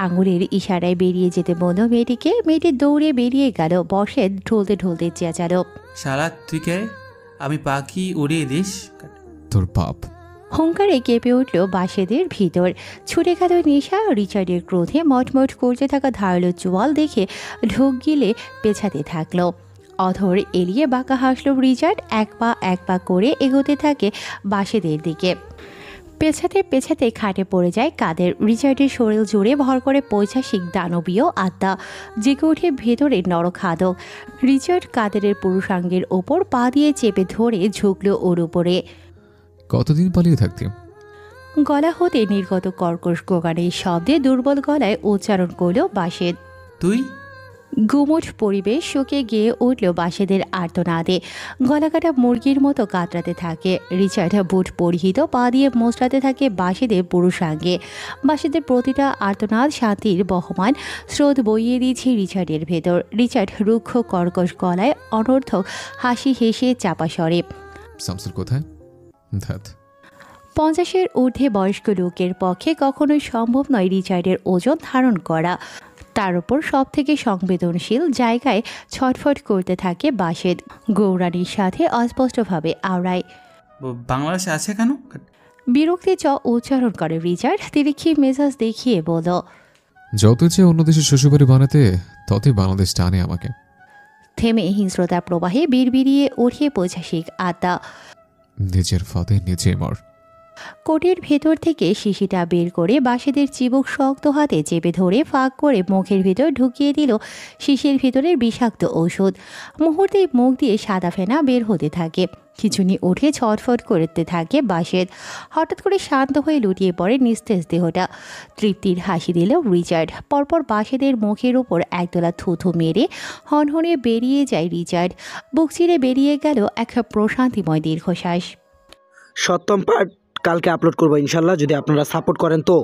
আঙুলের ইশারায় বেরিয়ে যেতে বলল মেয়েটিকে। মেয়েটি দৌড়ে বেরিয়ে গেল। বসে ঢলতে ঢলতে চেঁচালো, শালা তুই কে? আমি পাখি উড়িয়ে দিস। তোর বাপ। হুঙ্কারে কেঁপে উঠল বাসেদের ভিতর। ছুটে গেল নিশা। রিচার্ডের ক্রোধে মটমট করতে থাকা ধারালো চোয়াল দেখে ঢোক গিলে পেছাতে থাকলো। অধর এলিয়ে বাঁকা হাসল রিচার্ড। এক পা করে এগোতে থাকে বাসেদের দিকে। পেছাতে পেছাতে খাটে পড়ে যায় কাদের। রিচার্ডের শরীর জুড়ে ভর করে পৈশাসিক দানবীয় আত্মা জেগে ওঠে ভেতরে নরখাদক। রিচার্ড কাদেরের পুরুষাঙ্গের ওপর পা দিয়ে চেপে ধরে ঝুঁকল ওর উপরে। কতদিন পালিয়ে থাকতি? গলা হতে নির্গত কর্কশ গোগানের শব্দে দুর্বল গলায় উচ্চারণ করল বাসেদ। তুই? গুমোট পরিবেশ শুকে গিয়ে উঠল বাসেদের আর্তনাদে। গলাকাটা মুরগির মতো কাতরাতে থাকে। রিচার্ড বুট পরিহিত পা দিয়ে মোচড়াতে থাকে বাসেদের পুরুষাঙ্গে। বাসেদের প্রতিটা আর্তনাদ শান্তির বহমান স্রোত বইয়ে দিয়েছে রিচার্ডের ভেতর। রিচার্ড রুক্ষ কর্কশ গলায় অনর্থক হাসি হেসে চাপা স্বরে। শামসুল কোথায়? ধ্যাত। 50-এর ঊর্ধ্বে বয়স্ক লোকের পক্ষে কখনোই সম্ভব নয় রিচার্ডের ওজন ধারণ করা। তার উপর সব থেকে সংবেদনশীল জায়গায় ছটফট করতে থাকে বাসেদ। গৌরানির সাথে অস্পষ্টভাবে আওড়ায়। বাংলাদেশে আছে কেন? বিরক্তি উচ্চারণ করে রিচার্ড। তিরিক্ষি মেজাজ দেখিয়ে বলল, যত চেয়ে অন্য দেশের শ্বশুরবাড়ি বানাতে ততই বাংলাদেশ টানে আমাকে। থেমে হিংস্রতা প্রবাহে বিড়বিড়িয়ে উঠিয়ে পৈশাসিক আত্মা। নিজের ফাঁদে নিজে মর। কোটের ভেতর থেকে শিশিটা বের করে বাসেদের চিবুক শক্ত হাতে চেপে ধরে ফাঁক করে মুখের ভেতর ঢুকিয়ে দিল শিশির ভেতরের বিষাক্ত ঔষধ। মুহূর্তেই মুখ দিয়ে সাদা ফেনা বের হতে থাকে। খিচুনি উঠে ছটফট করতে থাকে বাসেদ। হঠাৎ করে শান্ত হয়ে লুটিয়ে পড়ে নিস্তেজ দেহটা। তৃপ্তির হাসি দিল রিচার্ড। পরপর বাসেদের মুখের উপর একদলা থুথু মেরে হনহনে বেরিয়ে যায় রিচার্ড। বুক চিরে বেরিয়ে গেল এক প্রশান্তিময় দীর্ঘশ্বাস। সপ্তম পার্ট কালকে আপলোড করবো ইনশাল্লাহ, যদি আপনারা সাপোর্ট করেন তো।